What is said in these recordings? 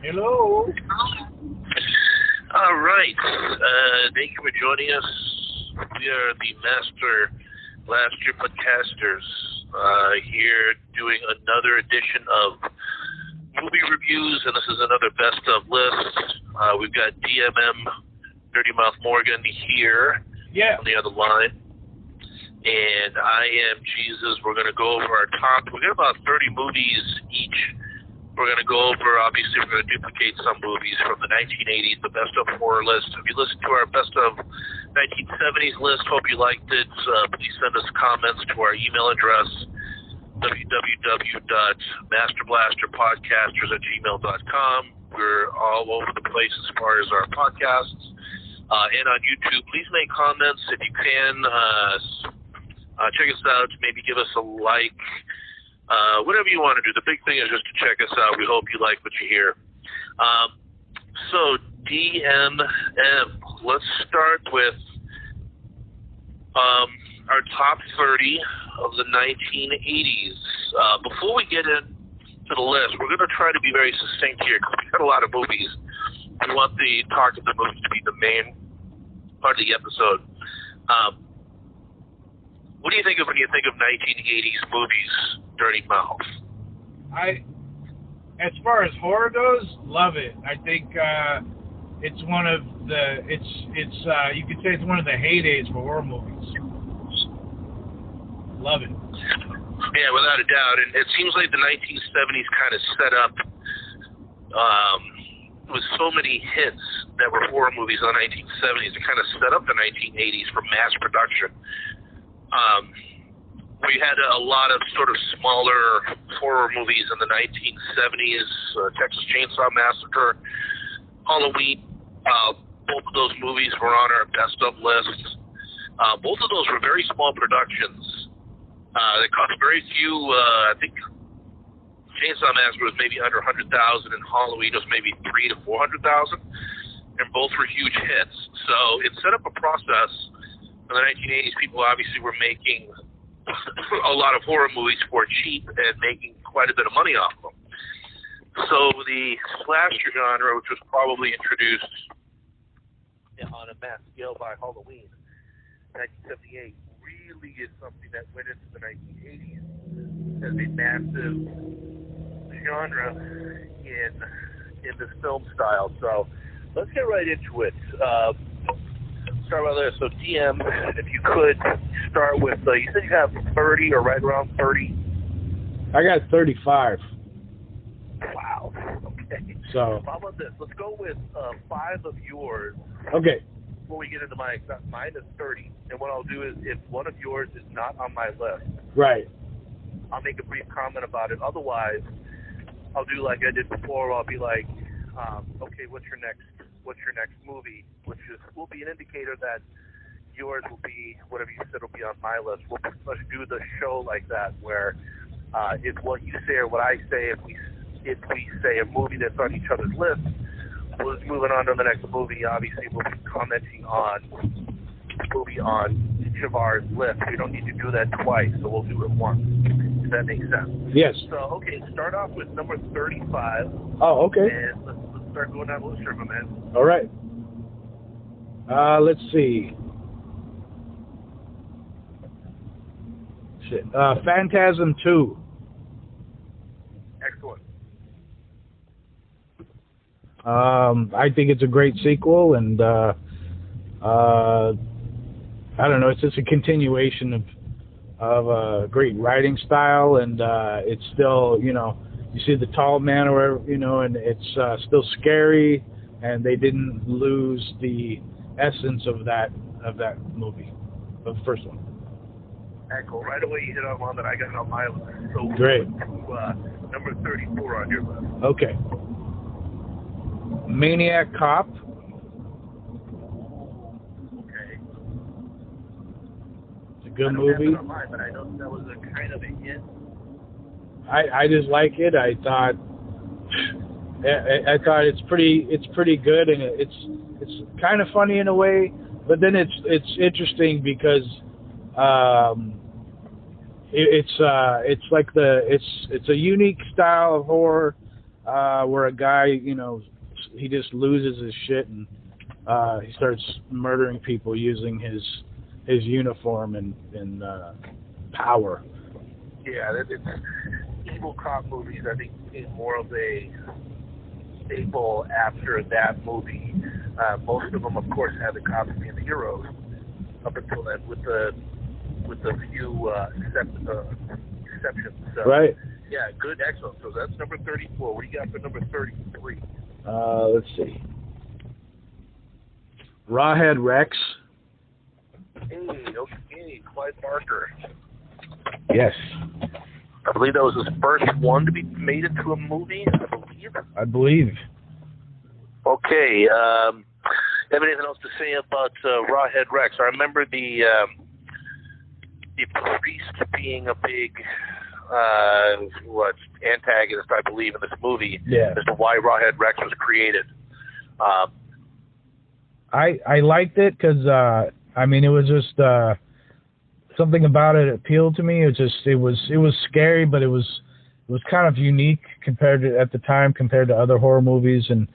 Hello. All right. Thank you for joining us. We are the Master Blaster Podcasters here doing another edition of movie reviews, and this is another best of list. We've got DMM, Dirty Mouth Morgan, here on the other line. And I am Jesus. We're going to go over our top. We got about 30 movies each. We're going to go over, obviously, we're going to duplicate some movies from the 1980s, the best of horror list. If you listen to our best of 1970s list, hope you liked it. Please send us comments to our email address, www.masterblasterpodcasters@gmail.com. We're all over the place as far as our podcasts. And on YouTube, please make comments if you can. Check us out. Maybe give us a like. Whatever you want to do. The big thing is just to check us out. We hope you like what you hear. So, DMM. Let's start with our top 30 of the 1980s. Before we get into the list, we're going to try to be very succinct here because we've got a lot of movies. We want the talk of the movies to be the main part of the episode. What do you think of when you think of 1980s movies, Dirty Mouth? As far as horror goes, love it. I think it's one of the you could say it's one of the heydays for horror movies. Love it. Yeah, without a doubt. And it seems like the 1970s kind of set up with so many hits that were horror movies in the 1970s. It kind of set up the 1980s for mass production. We had a lot of sort of smaller horror movies in the 1970s, Texas Chainsaw Massacre, Halloween. Both of those movies were on our best of list. Both of those were very small productions. They cost very few. I think Chainsaw Massacre was maybe under 100,000, and Halloween was maybe 300,000 to 400,000, and both were huge hits. So it set up a process. In the 1980s, people obviously were making a lot of horror movies for cheap and making quite a bit of money off them. So the slasher genre, which was probably introduced on a mass scale by Halloween, 1978, really is something that went into the 1980s as a massive genre in this film style. So let's get right into it. Start right there. So DM, if you could start with, you said you have 30 or right around 30? I got 35. Wow. Okay. So how about this? Let's go with 5 of yours. Okay. Before we get into mine is 30. And what I'll do is, if one of yours is not on my list, right, I'll make a brief comment about it. Otherwise, I'll do like I did before. I'll be like, okay, what's your next movie, which will be an indicator that yours will be, whatever you said will be on my list. Let's do the show like that, where it's what you say or what I say. If we say a movie that's on each other's list, we'll just moving on to the next movie. Obviously, we'll be commenting on the movie on each of our lists. We don't need to do that twice, so we'll do it once. Does that make sense? Yes. So, okay, start off with number 35. Oh, okay. And let's start going down the list, man. All right. Let's see. Shit. Phantasm 2. Excellent. I think it's a great sequel, and I don't know. It's just a continuation of a great writing style, and it's still, you see the tall man, or whatever, and it's still scary, and they didn't lose the essence of that movie, of the first one. Excellent. Right away, you hit on one that I got on my list. So great. Number 34 on your list. Okay. Maniac Cop. Okay. It's a good movie. I don't have it on mine, but I know that was a kind of a hit. I just like it. I thought it's pretty good, and it's kind of funny in a way, but then it's interesting because it's like it's a unique style of horror where a guy, you know, he just loses his shit and he starts murdering people using his uniform and power. Yeah, it's evil cop movies, I think, became more of a staple after that movie. Most of them, of course, had the cops being the heroes up until then, with a few exceptions. So, right. Yeah, good, excellent. So that's number 34. What do you got for number 33? Let's see. Rawhead Rex. Hey, okay, Clive Barker. Yes. I believe that was his first one to be made into a movie, I believe. Okay, have anything else to say about Rawhead Rex? I remember the priest being a big antagonist, I believe, in this movie. Yeah. As to why Rawhead Rex was created. I liked it because I mean, it was just something about it appealed to me. It was scary, but it was kind of unique compared to at the time compared to other horror movies, and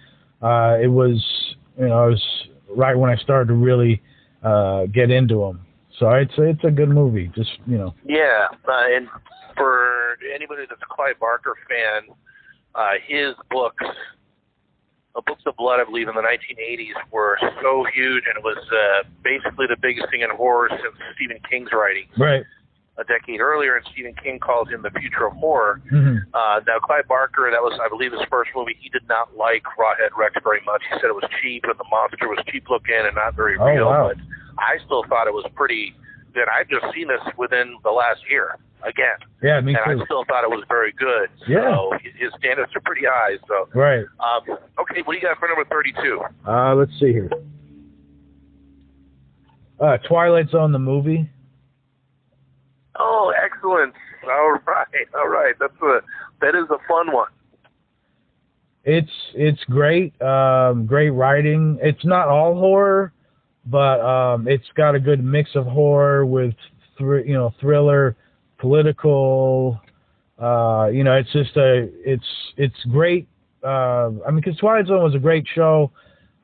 it was, you know, it was right when I started to really get into them. So I'd say it's a good movie. Just, you know. Yeah, and for anybody that's a Clive Barker fan, his books. Books of Blood, I believe, in the 1980s were so huge, and it was basically the biggest thing in horror since Stephen King's writings. Right. A decade earlier, and Stephen King calls him the future of horror. Mm-hmm. Now, Clive Barker, that was, I believe, his first movie. He did not like Rawhead Rex very much. He said it was cheap, and the monster was cheap looking and not very real. Wow. But I still thought it was pretty good. I've just seen this within the last year again. Yeah, me too. And I still thought it was very good. Yeah. So his standards are pretty high. So right. Okay, what do you got for number 32? Let's see here. Twilight Zone, the movie. Oh, excellent. All right. That is a fun one. It's great. Great writing. It's not all horror, but it's got a good mix of horror with thriller, political. You know, it's just it's great. I mean, because Twilight Zone was a great show,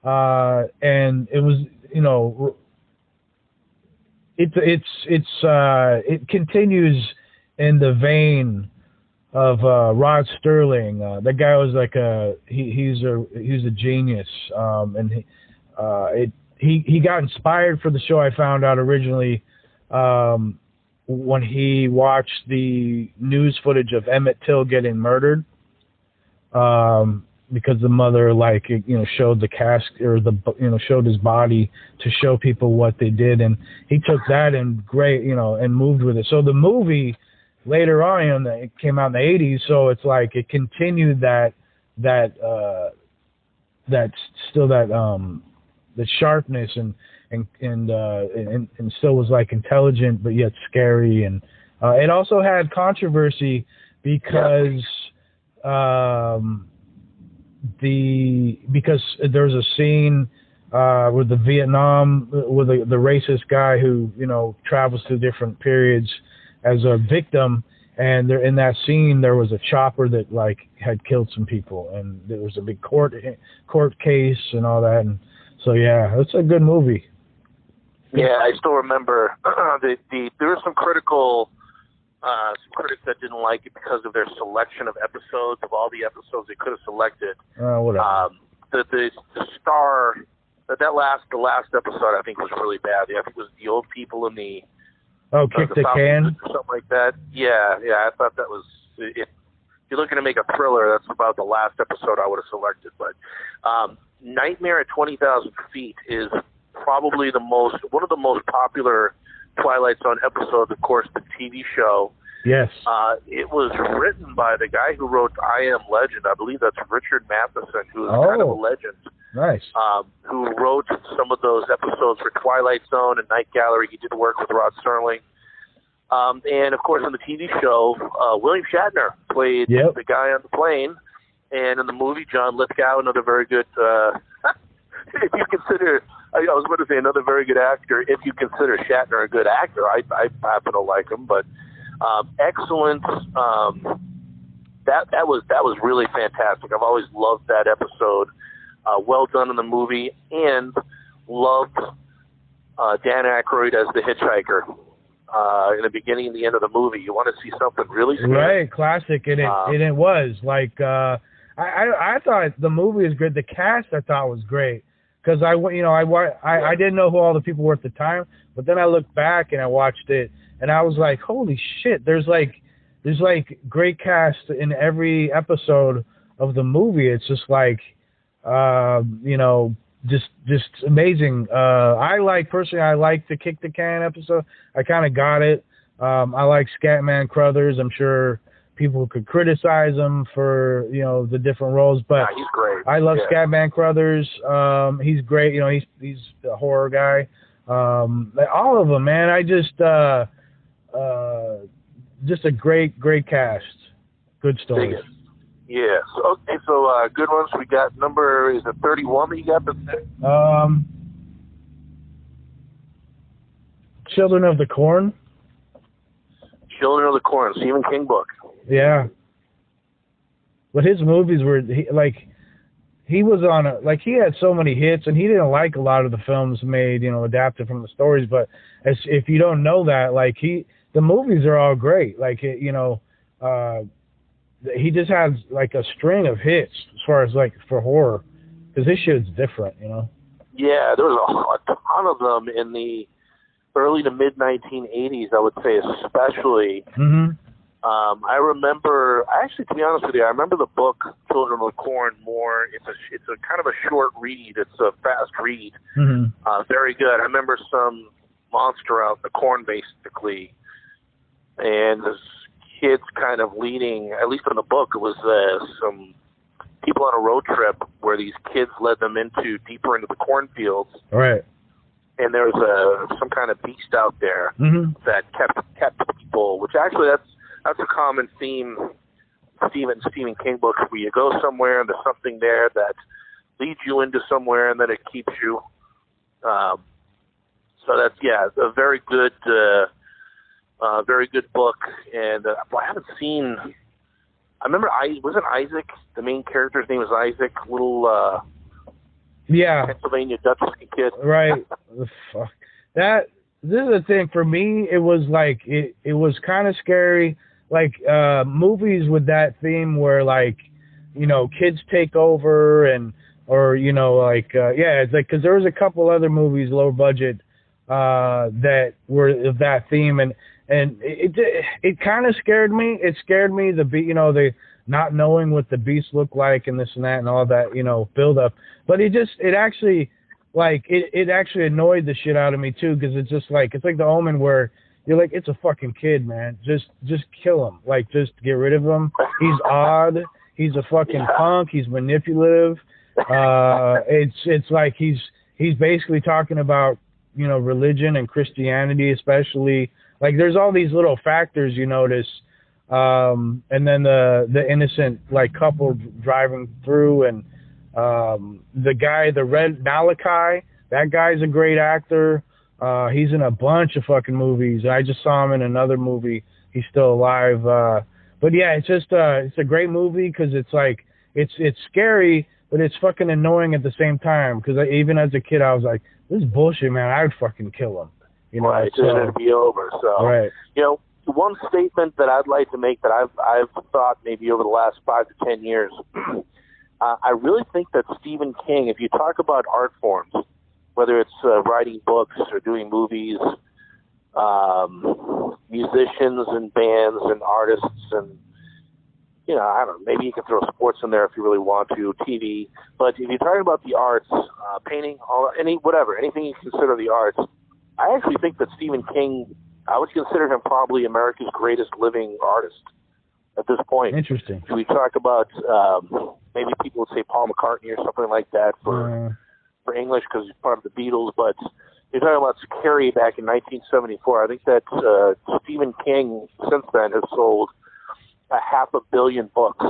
and it was, you know, it continues in the vein of Rod Sterling. That guy was like he's a genius, and he got inspired for the show. I found out originally when he watched the news footage of Emmett Till getting murdered, because the mother, showed the casket, or showed his body to show people what they did, and he took that and and moved with it. So the movie later on, it came out in the 80s, so it's like it continued that the sharpness and still was like intelligent but yet scary, and it also had controversy because because there's a scene with the Vietnam, with the racist guy who travels through different periods as a victim, and there in that scene there was a chopper that had killed some people, and there was a big court case and all that, and so yeah, it's a good movie. Yeah, I still remember there were some critics that didn't like it because of their selection of episodes. Of all the episodes they could have selected, whatever. The star the last episode I think was really bad. I think it was the old people in the kick the can or something like that. Yeah. I thought that was, if you're looking to make a thriller, that's about the last episode I would have selected. But Nightmare at 20,000 Feet is probably one of the most popular Twilight Zone episodes. Of course, the TV show. Yes. It was written by the guy who wrote I Am Legend. I believe that's Richard Matheson, who is kind of a legend. Nice. Who wrote some of those episodes for Twilight Zone and Night Gallery. He did work with Rod Sterling. And, of course, on the TV show, William Shatner played the guy on the plane. And in the movie, John Lithgow, another very good, if you consider, I was going to say another very good actor, if you consider Shatner a good actor. I happen to like him, but excellent that was really fantastic. I've always loved that episode. Well done in the movie, and loved Dan Aykroyd as the hitchhiker in the beginning and the end of the movie. You want to see something really scary. Right, classic, and it was like I thought the movie was good. The cast I thought was great because I didn't know who all the people were at the time, but then I looked back and I watched it and I was like, holy shit! There's great cast in every episode of the movie. It's just like just amazing. I like the Kick the Can episode. I kind of got it. I like Scatman Crothers. I'm sure people could criticize him for the different roles, but he's great. I love Scatman Crothers. He's great. He's a horror guy. All of them, man. I just a great cast. Good story. Yeah. Okay. So good ones. We got number, is it 31 that you got? Children of the Corn. Children of the Corn, Stephen King book. Yeah. But his movies were he was on he had so many hits, and he didn't like a lot of the films made adapted from the stories. But if you don't know that, the movies are all great. He just has a string of hits as far as for horror, because his shit's different, Yeah, there was a ton of them in the early to mid 1980s, I would say, especially. Mm-hmm. I remember, actually, to be honest with you, I remember the book Children of the Corn more. It's a kind of a short read. It's a fast read. Mm-hmm. Very good. I remember some monster out in the corn, basically, and this kids kind of leading, at least in the book, it was some people on a road trip where these kids led them deeper into the cornfields. Right. And there was some kind of beast out there that kept people, which actually that's a common theme, Stephen King books, where you go somewhere and there's something there that leads you into somewhere and then it keeps you. So that's, a very good book. And I haven't seen, I remember, wasn't Isaac, the main character's name was Isaac, little Pennsylvania Dutch kid. Right. Fuck. This is the thing, for me, it was it was kind of scary, movies with that theme where kids take over it's because there was a couple other movies, low budget, that were of that theme, and it kind of scared me. It scared me, the not knowing what the beast looked like and this and that and all that, build up. But it actually annoyed the shit out of me too, because it's just it's like The Omen, where you're it's a fucking kid, man. Just kill him. Just get rid of him. He's odd. He's a fucking punk. He's manipulative. It's he's basically talking about religion and Christianity, especially. There's all these little factors you notice, and then the innocent couple driving through, and the guy, the red Malachi, that guy's a great actor. He's in a bunch of fucking movies. I just saw him in another movie. He's still alive. But yeah, it's just it's a great movie because it's scary, but it's fucking annoying at the same time. Because even as a kid, I was like, this is bullshit, man. I would fucking kill him. Right, so it'd be over. So right. One statement that I'd like to make that I've thought maybe over the last 5 to 10 years, I really think that Stephen King, if you talk about art forms, whether it's writing books or doing movies, musicians and bands and artists, and I don't know, maybe you can throw sports in there if you really want to, TV. But if you're talking about the arts, painting, anything you consider the arts, I actually think that Stephen King, I would consider him probably America's greatest living artist at this point. Interesting. If we talk about, maybe people would say Paul McCartney or something like that for English because he's part of the Beatles, but you're talking about Carrie back in 1974. I think that Stephen King since then has sold 500 million books.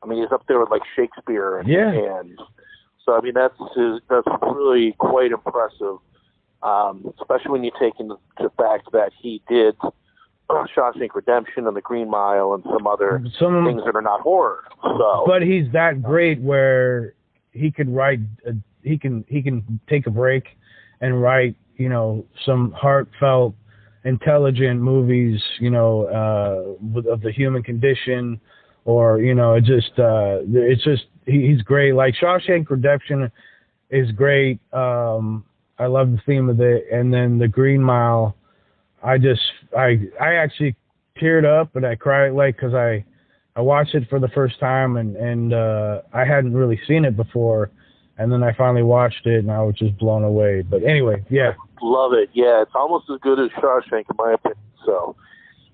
I mean, he's up there with Shakespeare, and so I mean that's really quite impressive, especially when you take into the fact that he did Shawshank Redemption and The Green Mile and some other things that are not horror. So, but he's that great where he could write. He can take a break and write, you know, some heartfelt, intelligent movies, you know, of the human condition, or, you know, it's just he's great. Like Shawshank Redemption is great. I love the theme of it, and then The Green Mile. I actually teared up and I cried, like, because I watched it for the first time and I hadn't really seen it before, and then I finally watched it and I was just blown away. But anyway, yeah. Love it. Yeah, it's almost as good as Shawshank in my opinion. So,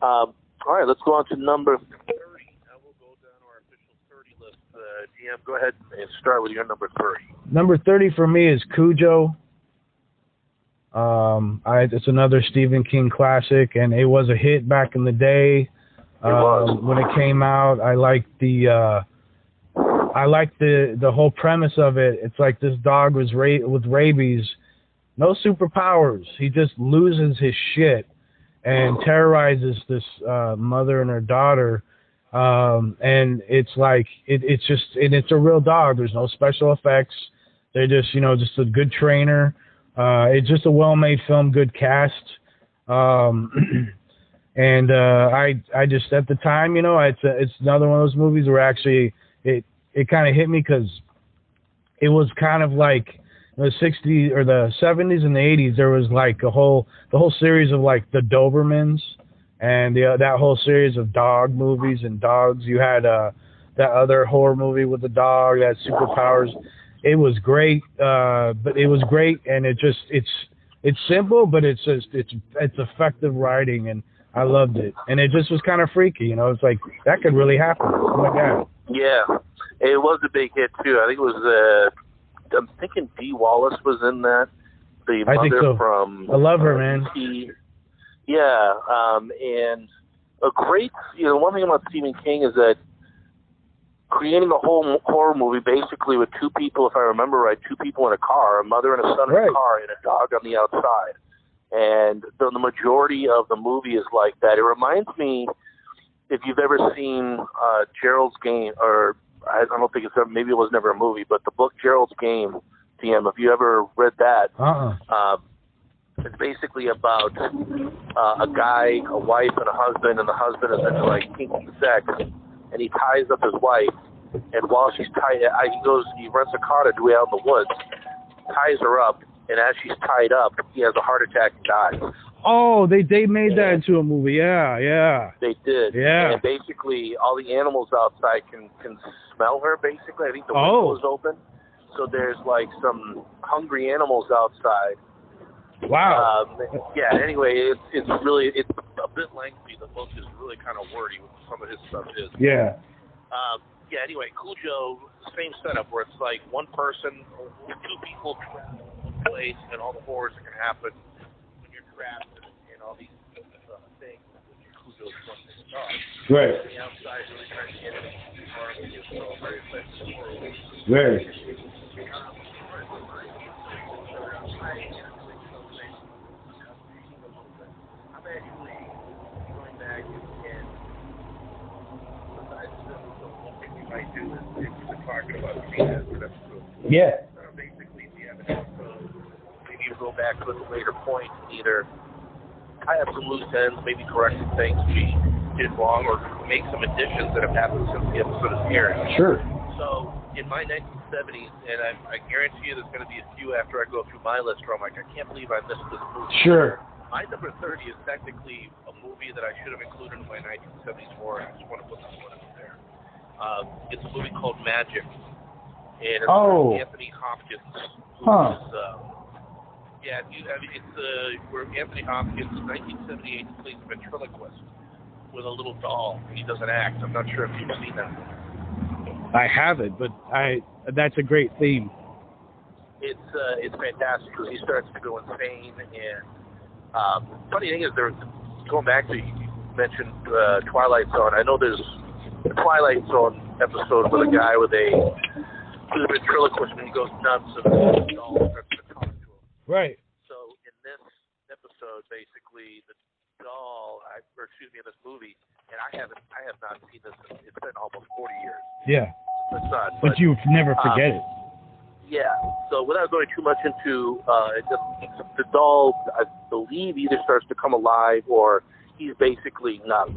all right, let's go on to number 30. Now we'll go down to our official 30 list. GM, go ahead and start with your number 30. Number 30 for me is Cujo. It's another Stephen King classic, and it was a hit back in the day. When it came out. I liked the whole premise of it. It's like this dog was with rabies, no superpowers. He just loses his shit and terrorizes this mother and her daughter. And it's like it's a real dog. There's no special effects. They're just, you know, just a good trainer. It's just a well-made film, good cast. And I just, at the time, you know, it's another one of those movies where actually it kind of hit me because it was kind of like in the 60s or the 70s and the 80s, there was like the whole series of like the Dobermans and that whole series of dog movies and dogs. You had that other horror movie with the dog that had superpowers. It was great, but it was great, and it's simple, but it's effective writing, and I loved it. And it just was kind of freaky, you know. It's like that could really happen. Oh my God. Yeah, it was a big hit too. I think it was. I'm thinking Dee Wallace was in that. The mother, I think so. From. I love her, man. Yeah, and a great. You know, one thing about Stephen King is that creating a whole horror movie basically with two people, if I remember right, two people in a car, a mother and a son in a car, and a dog on the outside. And the majority of the movie is like that. It reminds me, if you've ever seen Gerald's Game, or I don't think it's maybe it was never a movie, but the book Gerald's Game, TM, if you ever read that, it's basically about a guy, a wife, and a husband, and the husband is into like kinky sex, and he ties up his wife, and while she's tied, he rents a cottage way out in the woods, ties her up, and as she's tied up, he has a heart attack and dies. Oh, they made that into a movie. Yeah. They did. Yeah. And basically, all the animals outside can smell her, basically. I think the window is open. So there's like some hungry animals outside. Wow. Yeah, anyway, it's a bit lengthy. The book is really kind of wordy with some of his stuff is. Yeah. Yeah, anyway, Cujo, same setup where it's like one person, two people trapped in one place, and all the horrors that can happen when you're trapped and all these things, which Cujo's one thing about. Right. On the outside, really trying to get it far and it's all very effective horror. Right. I'm actually going back and besides what we might do is if we've been talking about the episode. Yeah. Basically, the evidence. So maybe you go back to a later point and either tie up some loose ends, maybe correct some things we did wrong, or make some additions that have happened since the episode is aired. Sure. So in my 1970s, and I guarantee you there's going to be a few after I go through my list where I'm like, I can't believe I missed this movie. Sure. My number 30 is technically a movie that I should have included in my 1970s horror, and I just want to put this one in there. It's a movie called Magic, and it's Anthony Hopkins. Huh. It's where Anthony Hopkins, 1978, plays a ventriloquist with a little doll, and he does an act. I'm not sure if you've seen that. I haven't, but that's a great theme. It's fantastic because he starts to go insane, and funny thing is, going back to, you mentioned Twilight Zone. I know there's a Twilight Zone episode with a guy with a ventriloquist, and he goes nuts, and the doll starts to talk to him. Right. So in this episode, basically, the doll, or excuse me, in this movie, and I have not seen this. It's been almost 40 years. Yeah. The son, But you never forget it. Yeah. So without going too much into the doll, I believe either starts to come alive or he's basically nuts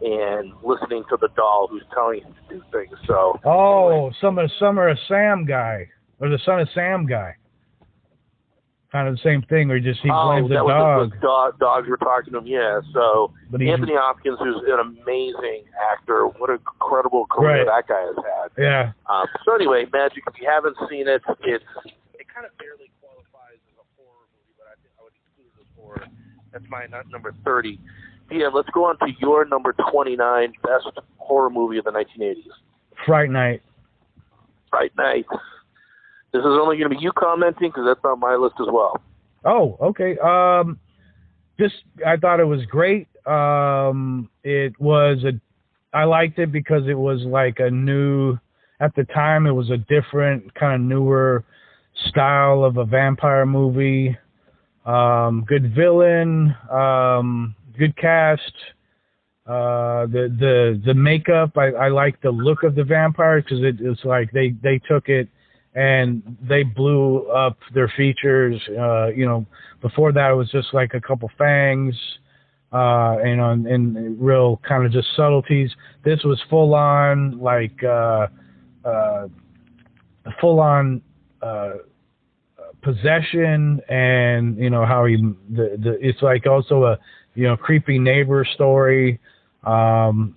and listening to the doll who's telling him to do things. So. Oh, Summer of Sam guy, or the Son of Sam guy. Kind of the same thing, or just he blames the dog. Dogs were talking to him, yeah. So Anthony Hopkins, who's an amazing actor, what an incredible career that guy has had. Yeah. So anyway, Magic, if you haven't seen it, it kind of barely qualifies as a horror movie, but I think I would include it as horror. That's my number 30. Yeah, let's go on to your number 29 best horror movie of the 1980s. Fright Night. Fright Night. This is only going to be you commenting because that's on my list as well. Oh, okay. I thought it was great. I liked it because it was like at the time, it was a different kind of newer style of a vampire movie. Good villain, good cast. The makeup, I like the look of the vampire because it's like they took it and they blew up their features. Before that it was just like a couple fangs, and real kind of just subtleties. This was full on possession, and how it's like also a creepy neighbor story, and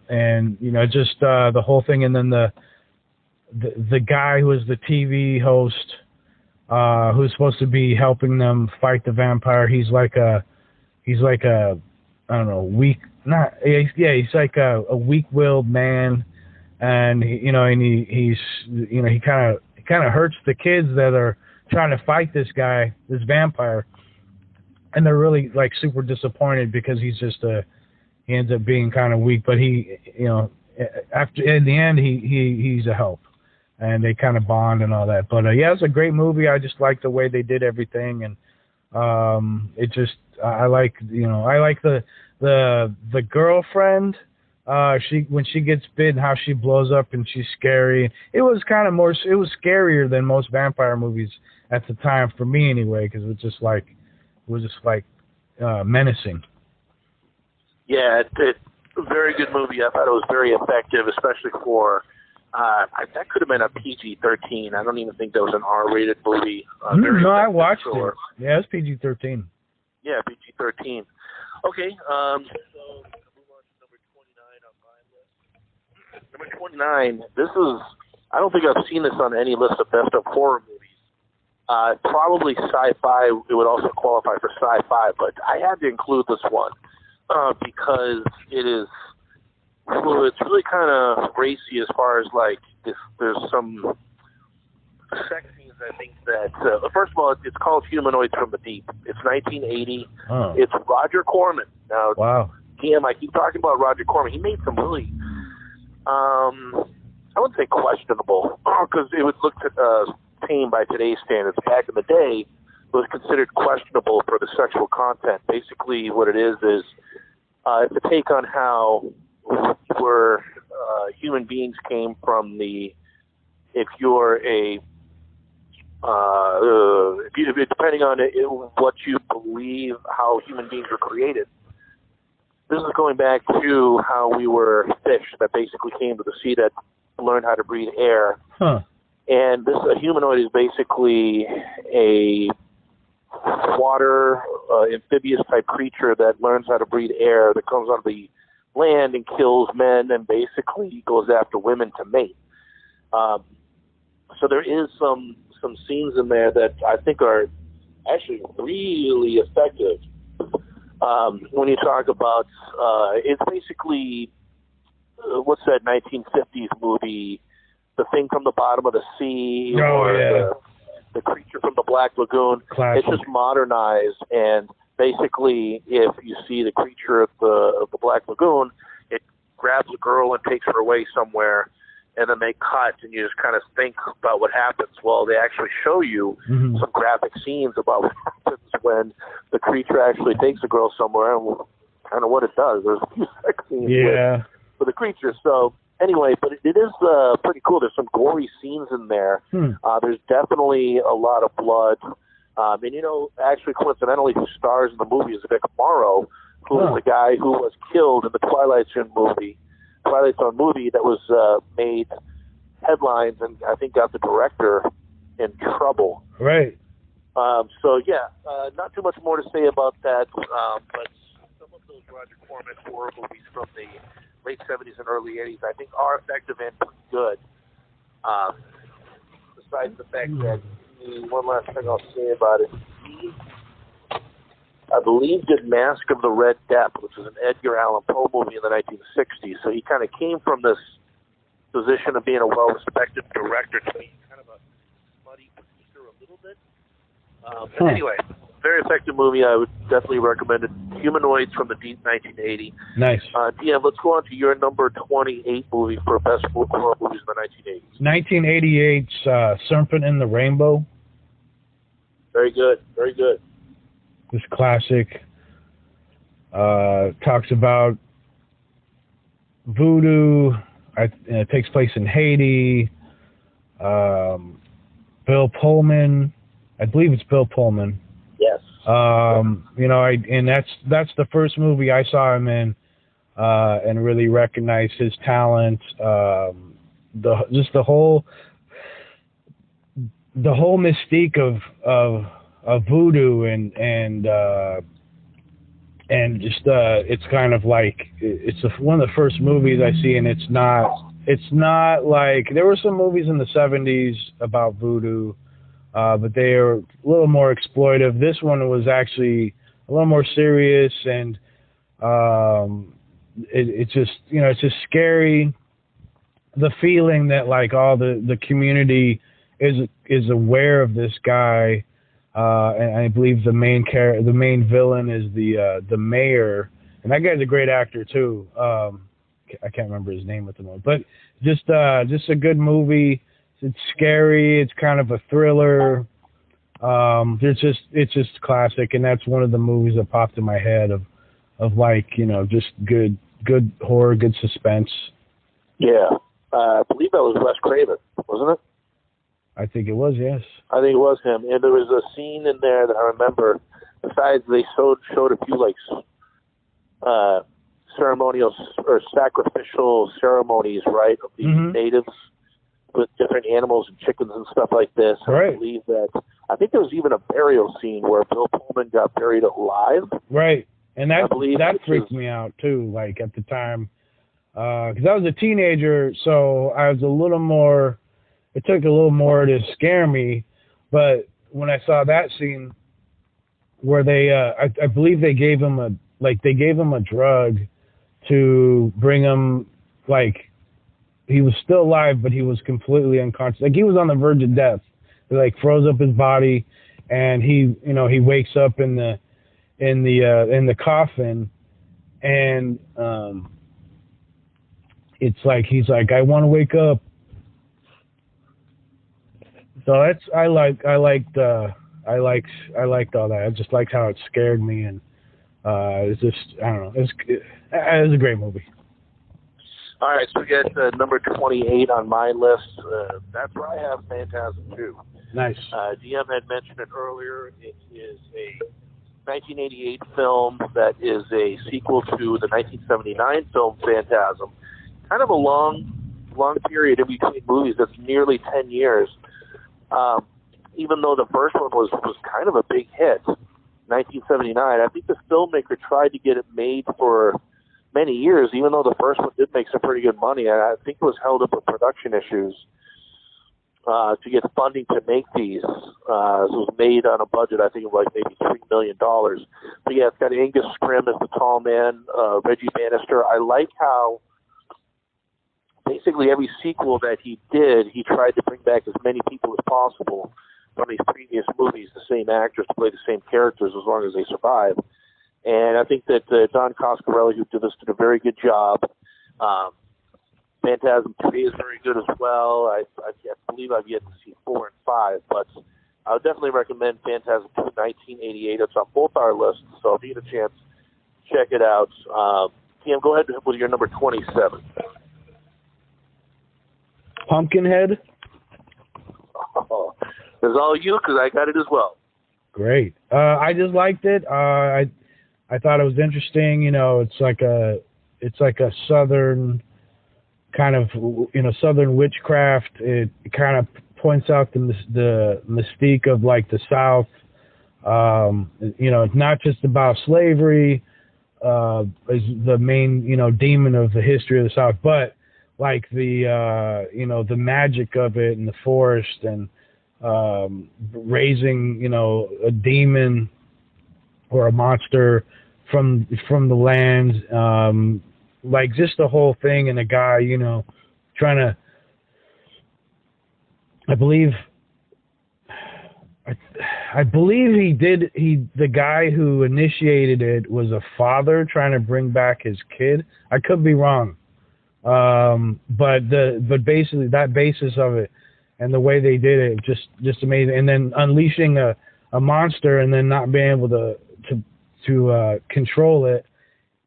just the whole thing. And then the guy who is the TV host, who's supposed to be helping them fight the vampire, he's like a I don't know, he's like a weak-willed man, and he kind of hurts the kids that are trying to fight this vampire, and they're really like super disappointed because he's just he ends up being kind of weak, but he after in the end he's a help, and they kind of bond and all that. But yeah, it's a great movie. I just like the way they did everything, and I like the girlfriend. When she gets bit, how she blows up and she's scary. It was scarier than most vampire movies at the time, for me anyway, because it was just like menacing. Yeah, it's a very good movie. I thought it was very effective, especially for that could have been a PG-13. I don't even think that was an R-rated movie. No, I watched it. Yeah, it's PG-13. Yeah, PG-13. Okay, so move on to number 29 on my list. Number 29, I don't think I've seen this on any list of best of horror movies. Probably sci-fi, it would also qualify for sci-fi, but I had to include this one because it's really kind of racy as far as like there's some sex scenes. I think that first of all, it's called Humanoids from the Deep. It's 1980. Oh. It's Roger Corman. Now, wow. Damn, I keep talking about Roger Corman. He made some really, I wouldn't say questionable, because it would look tame by today's standards. Back in the day, it was considered questionable for the sexual content. Basically, what it is it's a take on how human beings came from if you're a depending on what you believe, how human beings were created. This is going back to how we were fish that basically came to the sea that learned how to breathe air. Huh. And a humanoid is basically a water amphibious type creature that learns how to breathe air, that comes on the land and kills men and basically goes after women to mate. So there is some scenes in there that I think are actually really effective. When you talk about, it's basically, what's that 1950s movie, The Thing from the Bottom of the Sea, the Creature from the Black Lagoon. Classic. It's just modernized, and basically, if you see the creature of the Black Lagoon, it grabs a girl and takes her away somewhere, and then they cut, and you just kind of think about what happens. Well, they actually show you some graphic scenes about what happens when the creature actually takes a girl somewhere and kind of what it does. There's a few sex scenes Yeah. with the creatures. So anyway, but it is pretty cool. There's some gory scenes in there. There's definitely a lot of blood. And, you know, actually, coincidentally, who stars in the movie is Vic Morrow, who is the guy who was killed in the Twilight Zone movie that was made headlines and I think got the director in trouble. Right. So, yeah, not too much more to say about that, but some of those Roger Corman horror movies from the late 70s and early 80s, I think, are effective and pretty good. Besides the fact that, one last thing I'll say about it, I believe did Mask of the Red Death, which was an Edgar Allan Poe movie in the 1960s. So he kind of came from this position of being a well-respected director to being kind of a smutty producer a little bit. But anyway, very effective movie. I would definitely recommend it. Humanoids from the deep 1980. Nice. DM, let's go on to your number 28 movie for best horror movies in the 1980s. 1988's Serpent in the Rainbow. Very good. Very good. This classic talks about voodoo. It takes place in Haiti. Bill Pullman. I believe it's Bill Pullman. Yes. You know, and that's the first movie I saw him in, and really recognized his talent. The whole mystique of voodoo and just it's kind of like it's one of the first movies I see, and it's not like there were some movies in the 70s about voodoo. But they are a little more exploitive. This one was actually a little more serious, and it's just, you know, it's just scary. The feeling that like all the community is aware of this guy, and I believe the main villain is the mayor, and that guy's a great actor too. I can't remember his name at the moment, but just a good movie. It's scary. It's kind of a thriller. It's just classic, and that's one of the movies that popped in my head of like, you know, just good horror, good suspense. Yeah, I believe that was Wes Craven, wasn't it? I think it was, yes. I think it was him, and there was a scene in there that I remember. Besides, they showed a few like ceremonial or sacrificial ceremonies, right, of the natives with different animals and chickens and stuff like this. Right. I think there was even a burial scene where Bill Pullman got buried alive. Right. And that freaked me out too, like at the time. Because I was a teenager, so I was a little more, it took a little more to scare me. But when I saw that scene where they, I believe they gave him a drug to bring him, like, he was still alive, but he was completely unconscious. Like, he was on the verge of death. They like froze up his body, and he wakes up in the coffin, and it's like he's like, I want to wake up. So I liked all that. I just liked how it scared me, and it's just, I don't know. It was a great movie. All right, so we get number 28 on my list. That's where I have Phantasm 2. Nice. DM had mentioned it earlier. It is a 1988 film that is a sequel to the 1979 film Phantasm. Kind of a long period in between movies. That's nearly 10 years. Even though the first one was kind of a big hit, 1979, I think the filmmaker tried to get it made for many years, even though the first one did make some pretty good money. I think it was held up with production issues to get funding to make these. It was made on a budget, I think, of like maybe $3 million. But yeah, it's got Angus Scrimm as the tall man, Reggie Bannister. I like how basically every sequel that he did, he tried to bring back as many people as possible from these previous movies, the same actors to play the same characters as long as they survive. And I think that Don Coscarelli, who did this, did a very good job. Phantasm 3 is very good as well. I believe I've yet to see 4 and 5, but I would definitely recommend Phantasm 2 1988. It's on both our lists, so if you get a chance, check it out. Cam, go ahead with your number 27. Pumpkinhead. Oh, it's all you because I got it as well. Great. I just liked it. I thought it was interesting. You know, it's like a southern kind of, you know, southern witchcraft. It kind of points out the mystique of like the South. You know, it's not just about slavery as the main, you know, demon of the history of the South, but like the you know, the magic of it and the forest and raising, you know, a demon or a monster from the land, like just the whole thing, and a guy, you know, trying to, I believe the guy who initiated it was a father trying to bring back his kid. I could be wrong. But basically that basis of it and the way they did it, just amazing. And then unleashing a monster and then not being able to control it,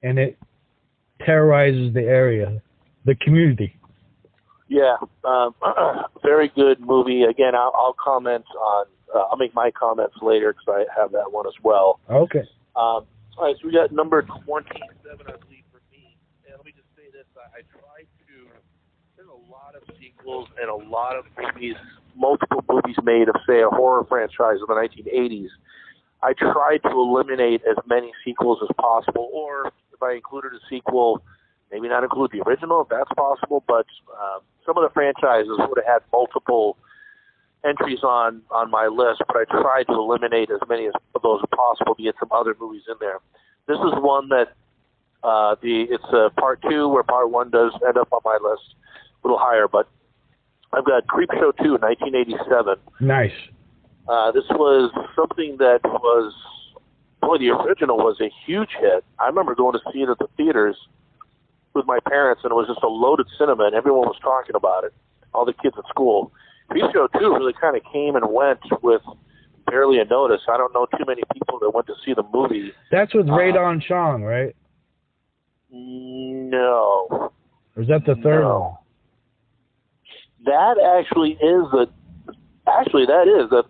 and it terrorizes the area, the community. Yeah, very good movie. Again, I'll comment on. I'll make my comments later because I have that one as well. Okay. All right, so we got number 27, I believe, for me. And let me just say this: I tried to. There's a lot of sequels and a lot of movies, multiple movies made of, say, a horror franchise in the 1980s. I tried to eliminate as many sequels as possible, or if I included a sequel, maybe not include the original if that's possible. But some of the franchises would have had multiple entries on my list, but I tried to eliminate as many of those as possible to get some other movies in there. This is one that it's part 2, where part 1 does end up on my list a little higher, but I've got Creepshow 2, 1987. Nice. This was something that was, boy, the original was a huge hit. I remember going to see it at the theaters with my parents, and it was just a loaded cinema, and everyone was talking about it, all the kids at school. Creepshow 2 really kind of came and went with barely a notice. I don't know too many people that went to see the movie. That's with Radon Chong, right? No. Or is that the third one? That actually is the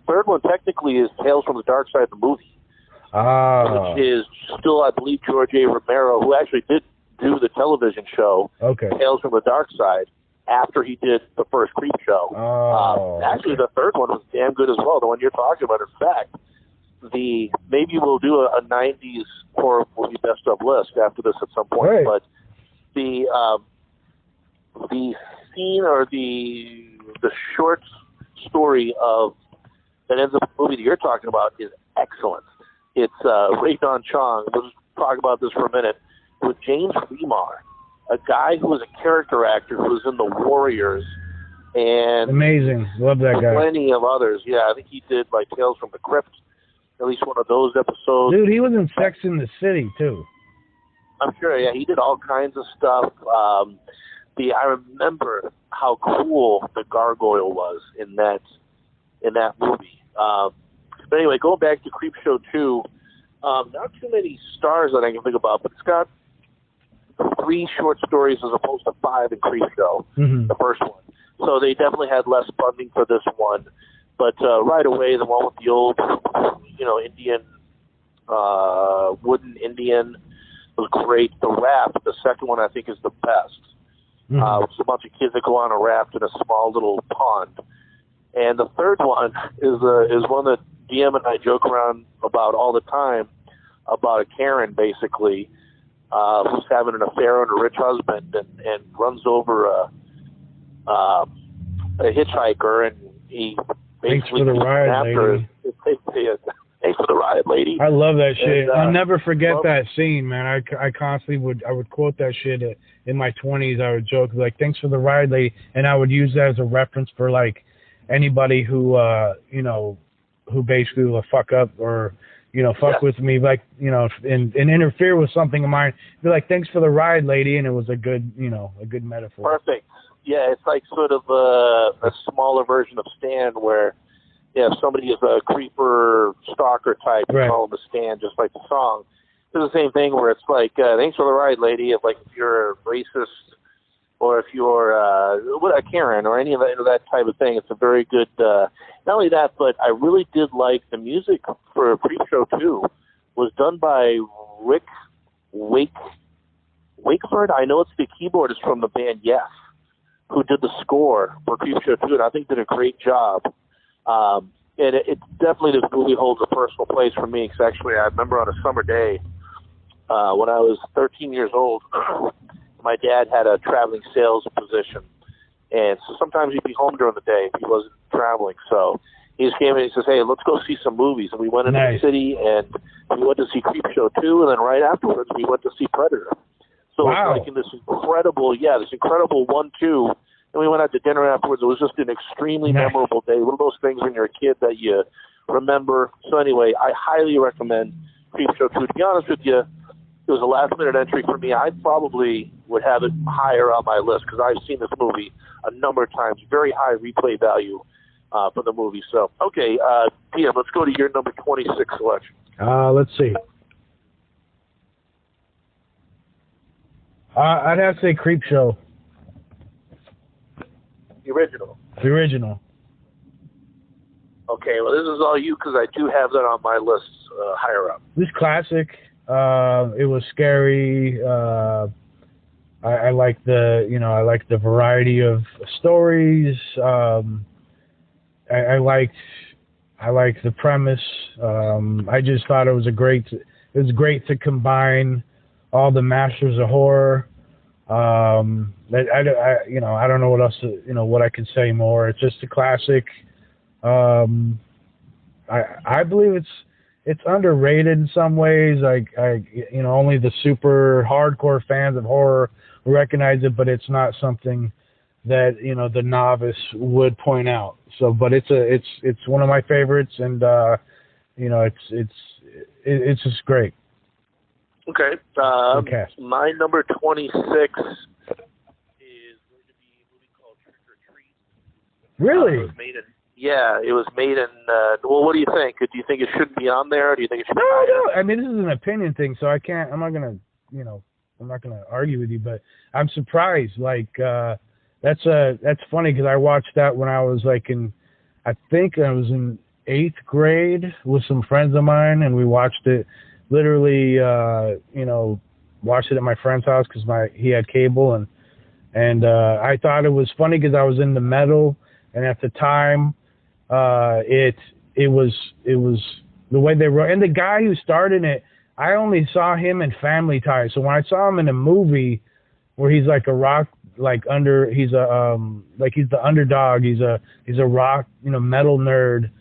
third one. Technically, is Tales from the Dark Side of the movie, which is still, I believe, George A. Romero, who actually did do the television show Tales from the Dark Side after he did the first Creepshow. Actually, the third one was damn good as well, the one you're talking about. In fact, maybe we'll do a 90s horror movie best of list after this at some point. Right. But the scene or the short story of that ends up in the movie that you're talking about is excellent. It's Radon Chong. We'll just talk about this for a minute. With James Remar, a guy who was a character actor who was in The Warriors, and amazing, love that guy. Plenty of others. Yeah, I think he did like Tales from the Crypt, at least one of those episodes. Dude, he was in Sex and the City too. I'm sure. Yeah, he did all kinds of stuff. I remember how cool the gargoyle was in that movie. But anyway, going back to Creepshow 2, not too many stars that I can think about, but it's got 3 short stories as opposed to 5 in Creepshow, the first one. So they definitely had less funding for this one. But right away, the one with the old, Indian, wooden Indian was great. The raft, the second one, I think is the best. It's a bunch of kids that go on a raft in a small little pond. And the third one is one that DM and I joke around about all the time, about a Karen, basically, who's having an affair on a rich husband and runs over a hitchhiker, and he basically thanks for the ride, lady. Thanks for the ride, lady. I love that shit. I'll never forget that scene, man. I constantly would quote that shit in my 20s. I would joke like, "Thanks for the ride, lady," and I would use that as a reference for like anybody who who basically will fuck up or fuck with me, like and interfere with something of mine. Be like, "Thanks for the ride, lady," and it was a good a good metaphor. Perfect. Yeah, it's like sort of a smaller version of Stan, where if somebody is a creeper stalker type, you call him a Stan, just like the song. the same thing where it's like, thanks for the ride, lady. If like if you're a racist or if you're a Karen or any of that type of thing, it's a very good. Not only that, but I really did like the music for Creepshow 2 was done by Rick Wakeford. I know it's the keyboardist from the band Yes, who did the score for Creepshow 2, and I think did a great job. And it definitely, this movie holds a personal place for me, because actually I remember on a summer day when I was 13 years old, my dad had a traveling sales position, and so sometimes he'd be home during the day if he wasn't traveling. So he just came in and he says, hey, let's go see some movies. And we went into the city, and we went to see Creepshow 2, and then right afterwards we went to see Predator. So it's like in this incredible 1-2, and we went out to dinner afterwards. It was just an extremely memorable day. One of those things when you're a kid that you remember. So anyway, I highly recommend Creepshow 2. To be honest with you, it was a last-minute entry for me. I probably would have it higher on my list because I've seen this movie a number of times. Very high replay value for the movie. So, okay, PM, let's go to your number 26 selection. Let's see. I'd have to say Creepshow. The original. The original. Okay, well, this is all you because I do have that on my list higher up. This classic. It was scary. I like the variety of stories. I liked the premise. I just thought it was great to combine all the masters of horror. I don't know what else what I could say more. It's just a classic. I believe it's underrated in some ways. Only the super hardcore fans of horror recognize it, but it's not something that the novice would point out. So, but it's one of my favorites, and it's just great. Okay. My number 26 is going to be a movie called Trick or Treat. Really? It was made in. Well, what do you think? Do you think it should be on there? Or do you think it should be? No. I mean, this is an opinion thing, so I can't. I'm not gonna argue with you, but I'm surprised. That's funny because I watched that when I was I think I was in 8th grade with some friends of mine, and we watched it. Literally, watched it at my friend's house because he had cable, and I thought it was funny because I was into metal, and at the time, it was the way they wrote, and the guy who started it, I only saw him in Family Ties. So when I saw him in a movie where he's like a rock, he's the underdog, he's a rock, metal nerd.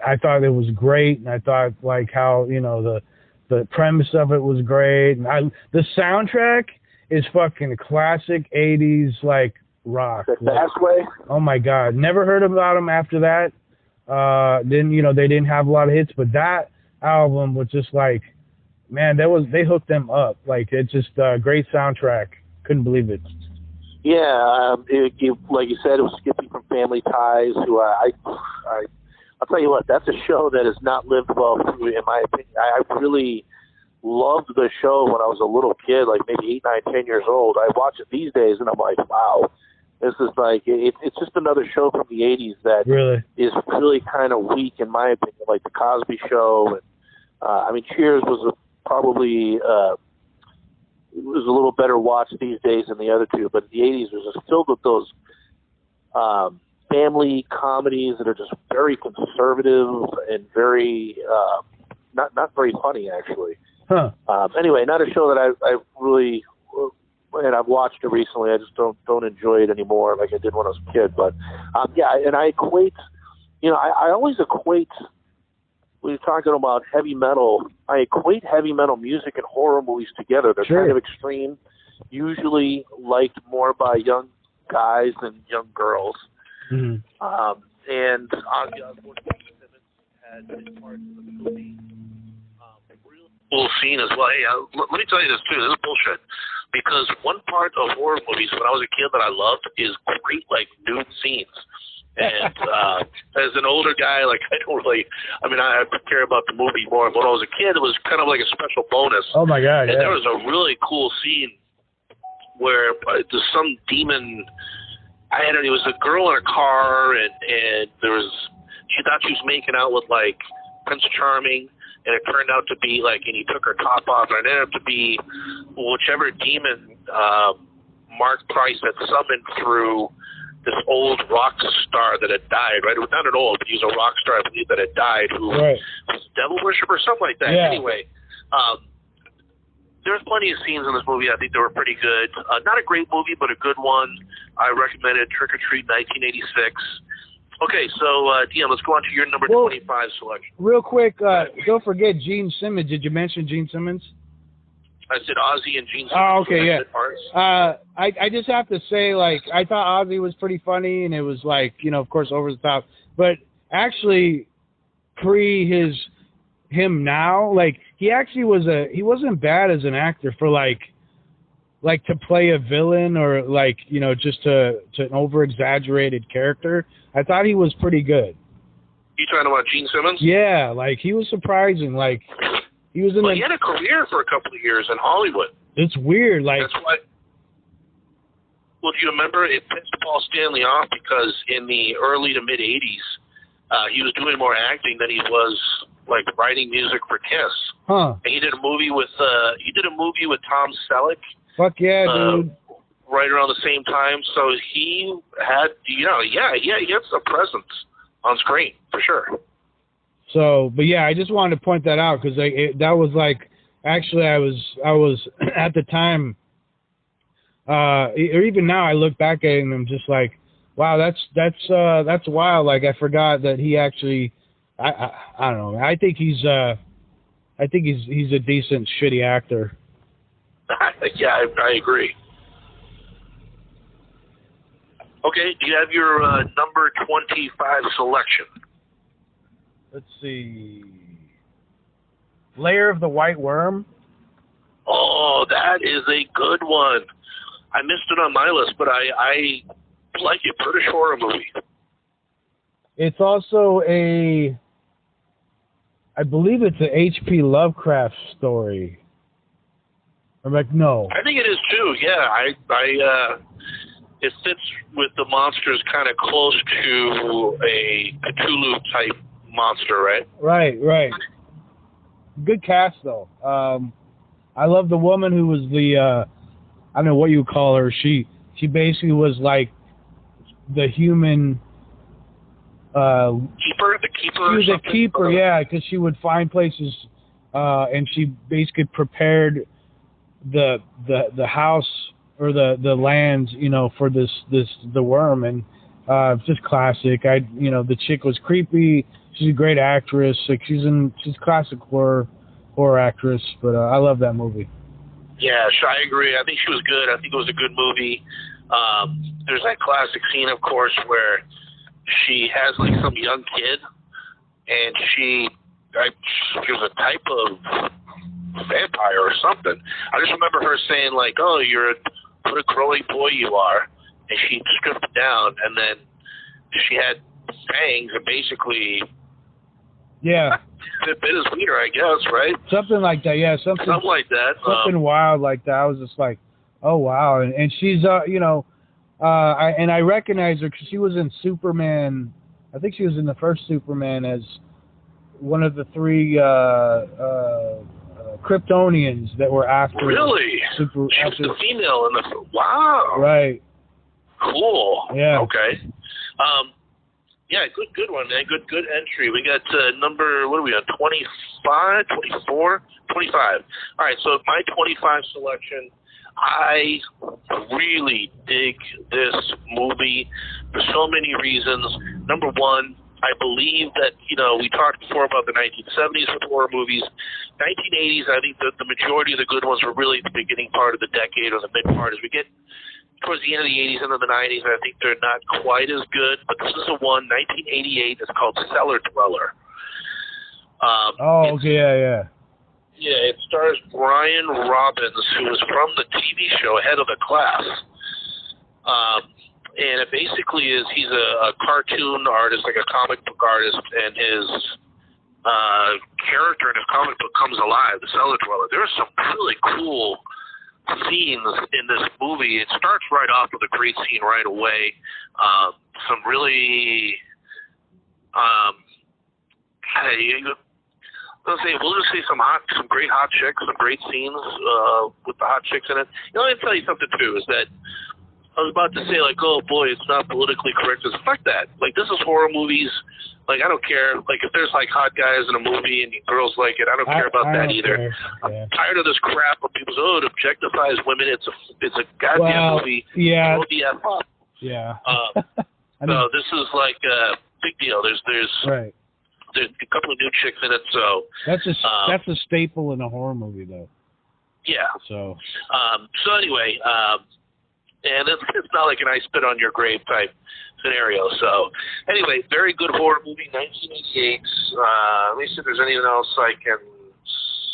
I thought it was great, and I thought how the premise of it was great, and the soundtrack is fucking classic 80s rock. The best way. Oh my God, never heard about them after that. They didn't have a lot of hits, but that album was just man, they hooked them up. It's just a great soundtrack. Couldn't believe it. Yeah, like you said, it was Skippy from Family Ties, who I'll tell you what, that's a show that has not lived well through, in my opinion. I really loved the show when I was a little kid, maybe 8, 9, 10 years old. I watch it these days, and I'm like, wow, this is it's just another show from the 80s that is really kind of weak, in my opinion, like The Cosby Show. And Cheers was probably it was a little better watched these days than the other two, but the 80s was just filled with those family comedies that are just very conservative and very not very funny, actually. Huh. Anyway, not a show that I really, and I've watched it recently. I just don't enjoy it anymore like I did when I was a kid. But and I equate, I always equate when you're talking about heavy metal. I equate heavy metal music and horror movies together. They're kind of extreme, usually liked more by young guys than young girls. Mm-hmm. And Ozzy Osbourne had his parts in the movie. Real cool scene as well. Hey, let me tell you this too. This is bullshit. Because one part of horror movies when I was a kid that I loved is great nude scenes. And as an older guy, like I care about the movie more. But when I was a kid, it was kind of like a special bonus. Oh my God! And yeah. there was a really cool scene where there's some demon. It was a girl in a car, and she thought she was making out with like Prince Charming, and it turned out to be like, and he took her top off, and it ended up to be whichever demon Mark Price had summoned through this old rock star that had died, right? It was not an old, but he was a rock star, I believe, that had died, who was a devil worshiper or something like that. Yeah. Anyway, there's plenty of scenes in this movie. I think they were pretty good. Not a great movie, but a good one. I recommend it, Trick or Treat 1986. Okay, so, Dion, let's go on to your number 25 selection. Real quick, don't forget Gene Simmons. Did you mention Gene Simmons? I said Ozzy and Gene Simmons. Oh, okay, yeah. I just have to say, like, I thought Ozzy was pretty funny, and it was like, of course, over the top. But actually, him now, like, he actually he wasn't bad as an actor for like to play a villain or like, just to an over exaggerated character. I thought he was pretty good. You talking about Gene Simmons? Yeah, like he was surprising. Like he was he had a career for a couple of years in Hollywood. It's weird. Like that's why. Well, do you remember it pissed Paul Stanley off because in the early to mid '80s, he was doing more acting than he was like writing music for Kiss. Huh? And he did a movie with Tom Selleck. Fuck yeah, dude. Right around the same time, so he had, he has a presence on screen for sure. So, but yeah, I just wanted to point that out because that was like, actually, I was at the time, or even now, I look back at it and I'm just like, wow, that's wild. Like I forgot that he actually, I don't know. I think he's a decent shitty actor. Yeah, I agree. Okay, do you have your number 25 selection? Let's see. Lair of the White Worm. Oh, that is a good one. I missed it on my list, but I like it. British horror movie. It's also I believe it's a H.P. Lovecraft story. I'm like, no. I think it is too. Yeah, it fits with the monsters kind of close to a Cthulhu type monster, right? Right. Good cast though. I love the woman who was the I don't know what you call her. She basically was like the human keeper. The keeper. She was a keeper, yeah, because she would find places, and she basically prepared the house or the lands, for the worm, and just classic. The chick was creepy. She's a great actress. Like she's classic horror actress, but I love that movie. Yeah, I agree. I think she was good. I think it was a good movie. There's that classic scene, of course, where she has like some young kid, and she was a type of vampire or something. I just remember her saying like, "Oh, what a growing boy you are," and she stripped it down, and then she had fangs and basically, yeah, bit his wiener, I guess, right? Something like that, yeah, something like that, something wild like that. I was just like, oh wow, and she's I recognize her because she was in Superman. I think she was in the first Superman as one of the three Kryptonians that were after. Really? She was the female in the. Wow. Right. Cool. Yeah. Okay. Yeah, good one, man. Good entry. We got number, what are we on, 25, 24, 25. All right, so my 25 selection, I really dig this movie for so many reasons. Number one, I believe that, we talked before about the 1970s with horror movies. 1980s, I think that the majority of the good ones were really the beginning part of the decade or the mid part. As we get towards the end of the 80s and the 90s, I think they're not quite as good. But this is a one, 1988. It's called Cellar Dweller. Yeah. Yeah, it stars Brian Robbins, who was from the TV show Head of the Class. And it basically is he's a cartoon artist, like a comic book artist, and his character in his comic book comes alive, the cellar dweller. There's some really cool scenes in this movie. It starts right off with a great scene right away. Some really, we'll just say some great hot chicks, some great scenes with the hot chicks in it. You know, let me tell you something too, is that I was about to say, like, oh boy, it's not politically correct. It's fuck that. Like, this is horror movies. Like, I don't care. Like, if there's like hot guys in a movie and girls like it, I don't care about that either. I'm tired of this crap when people say, oh, it objectifies women. It's a goddamn movie. Yeah. Yeah. So this is like a big deal. There's right. There's a couple of new chicks in it, so that's a staple in a horror movie, though. Yeah. So anyway, and it's not like an I spit on your grave type scenario. So anyway, very good horror movie, 1988. Let me see if there's anything else I can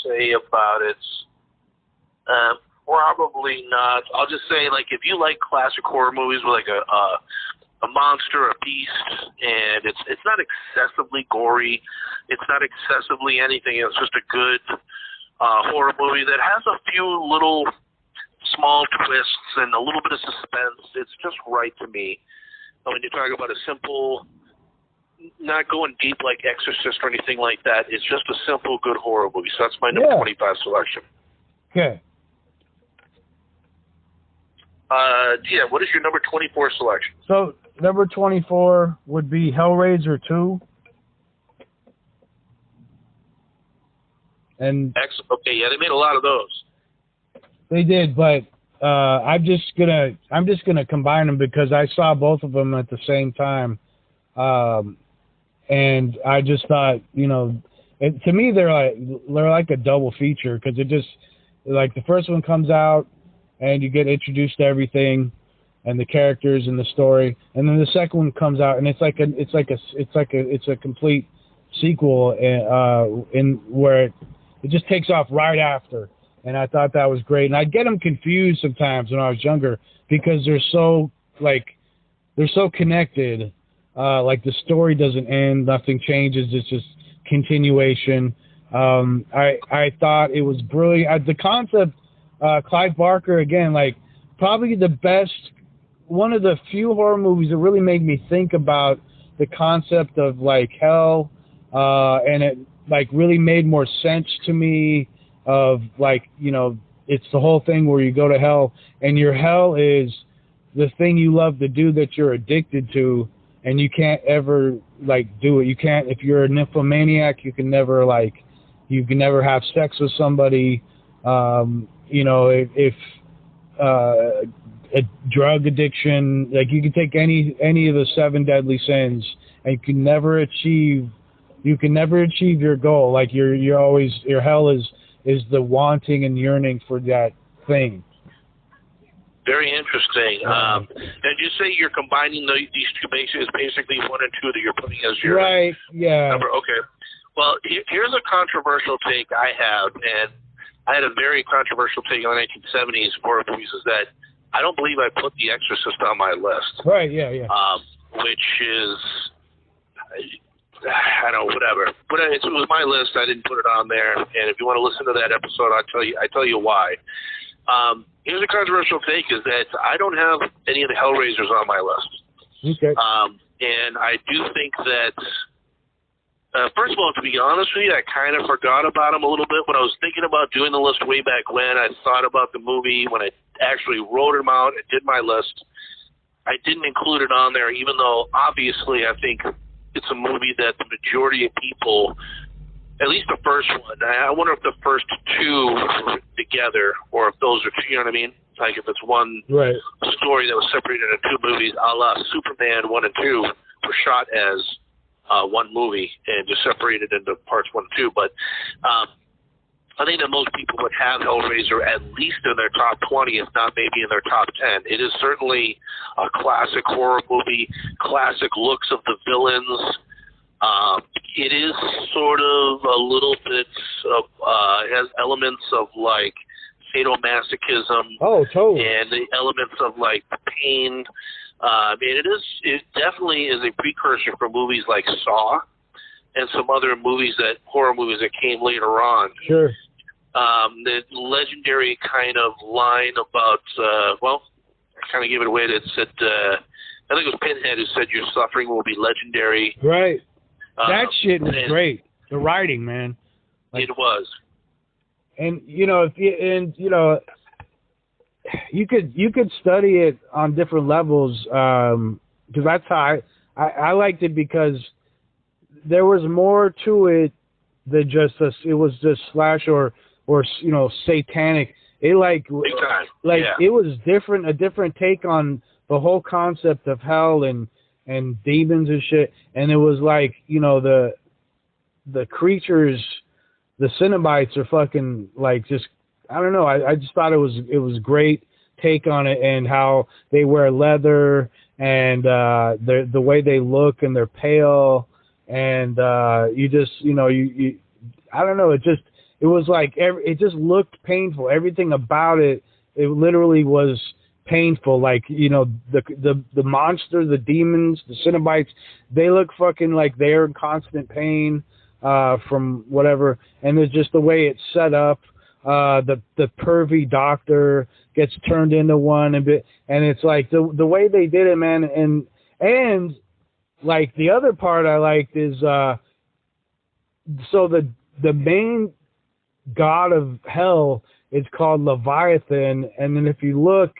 say about it. Probably not. I'll just say, like, if you like classic horror movies with like a monster, a beast, and it's not excessively gory, it's not excessively anything. It's just a good horror movie that has a few little small twists and a little bit of suspense. It's just right to me. When you talk about a simple, not going deep like Exorcist or anything like that, it's just a simple, good horror movie. So that's my number 25 selection. Okay. What is your number 24 selection? So number 24 would be Hellraiser 2. And excellent. Okay, yeah, they made a lot of those. They did, but I'm just gonna combine them because I saw both of them at the same time, and I just thought, you know, to me they're like a double feature because it just, like, the first one comes out and you get introduced to everything and the characters and the story, and then the second one comes out and it's a complete sequel in where it just takes off right after. And I thought that was great. And I'd get them confused sometimes when I was younger because they're so connected. Like, the story doesn't end, nothing changes. It's just continuation. I thought it was brilliant. The concept, Clive Barker, again, like, probably the best, one of the few horror movies that really made me think about the concept of, like, hell. And it, like, really made more sense to me. Of, like, you know, it's the whole thing where you go to hell and your hell is the thing you love to do that you're addicted to, and you can't ever, like, do it. You can't, if you're a nymphomaniac, you can never have sex with somebody. You know, if a drug addiction, like, you can take any of the 7 deadly sins and you can never achieve your goal. Like, your hell is the wanting and yearning for that thing. Very interesting. And you say you're combining these two basically 1 and 2 that you're putting as your right? Yeah. number. Okay. Well, here's a controversial take I have, and I had a very controversial take on the 1970s horror movies. Is that I don't believe I put The Exorcist on my list. Right. Yeah. Which is, I don't know, whatever. But it was my list. I didn't put it on there. And if you want to listen to that episode, I tell you why. Here's a controversial take: is that I don't have any of the Hellraisers on my list. Okay. And I do think that, first of all, to be honest with you, I kind of forgot about them a little bit when I was thinking about doing the list way back when. I thought about the movie when I actually wrote them out and did my list. I didn't include it on there, even though obviously I think it's a movie that the majority of people, at least the first one, I wonder if the first 2 were together or if those are 2, you know what I mean? Like, if it's one story that was separated into 2 movies, a la Superman 1 and 2 were shot as one movie and just separated into parts 1 and 2. But I think that most people would have Hellraiser at least in their top 20, if not maybe in their top 10. It is certainly a classic horror movie, classic looks of the villains. It is sort of a little bit of, has elements of, like, sadomasochism. Oh, totally. And the elements of, like, pain. It definitely is a precursor for movies like Saw and some other horror movies that came later on. Sure. The legendary kind of line about, I kind of gave it away that said, I think it was Pinhead who said your suffering will be legendary. Right. That shit was great. The writing, man. It was. And you could study it on different levels, because that's how I liked it, because there was more to it than just it was just slash or satanic. It it was different, a different take on the whole concept of hell and demons and shit. And it was like, the creatures, the Cenobites are fucking like just, I don't know. I just thought it was great take on it, and how they wear leather and the way they look, and they're pale, and you just I don't know. It was like it just looked painful. Everything about it literally was painful. Like the monster, the demons, the Cenobites, they look fucking like they're in constant pain from whatever, and it's just the way it's set up. The pervy doctor gets turned into one and it's like the way they did it, man. And like the other part I liked is so the main god of hell is called Leviathan, and then if you look,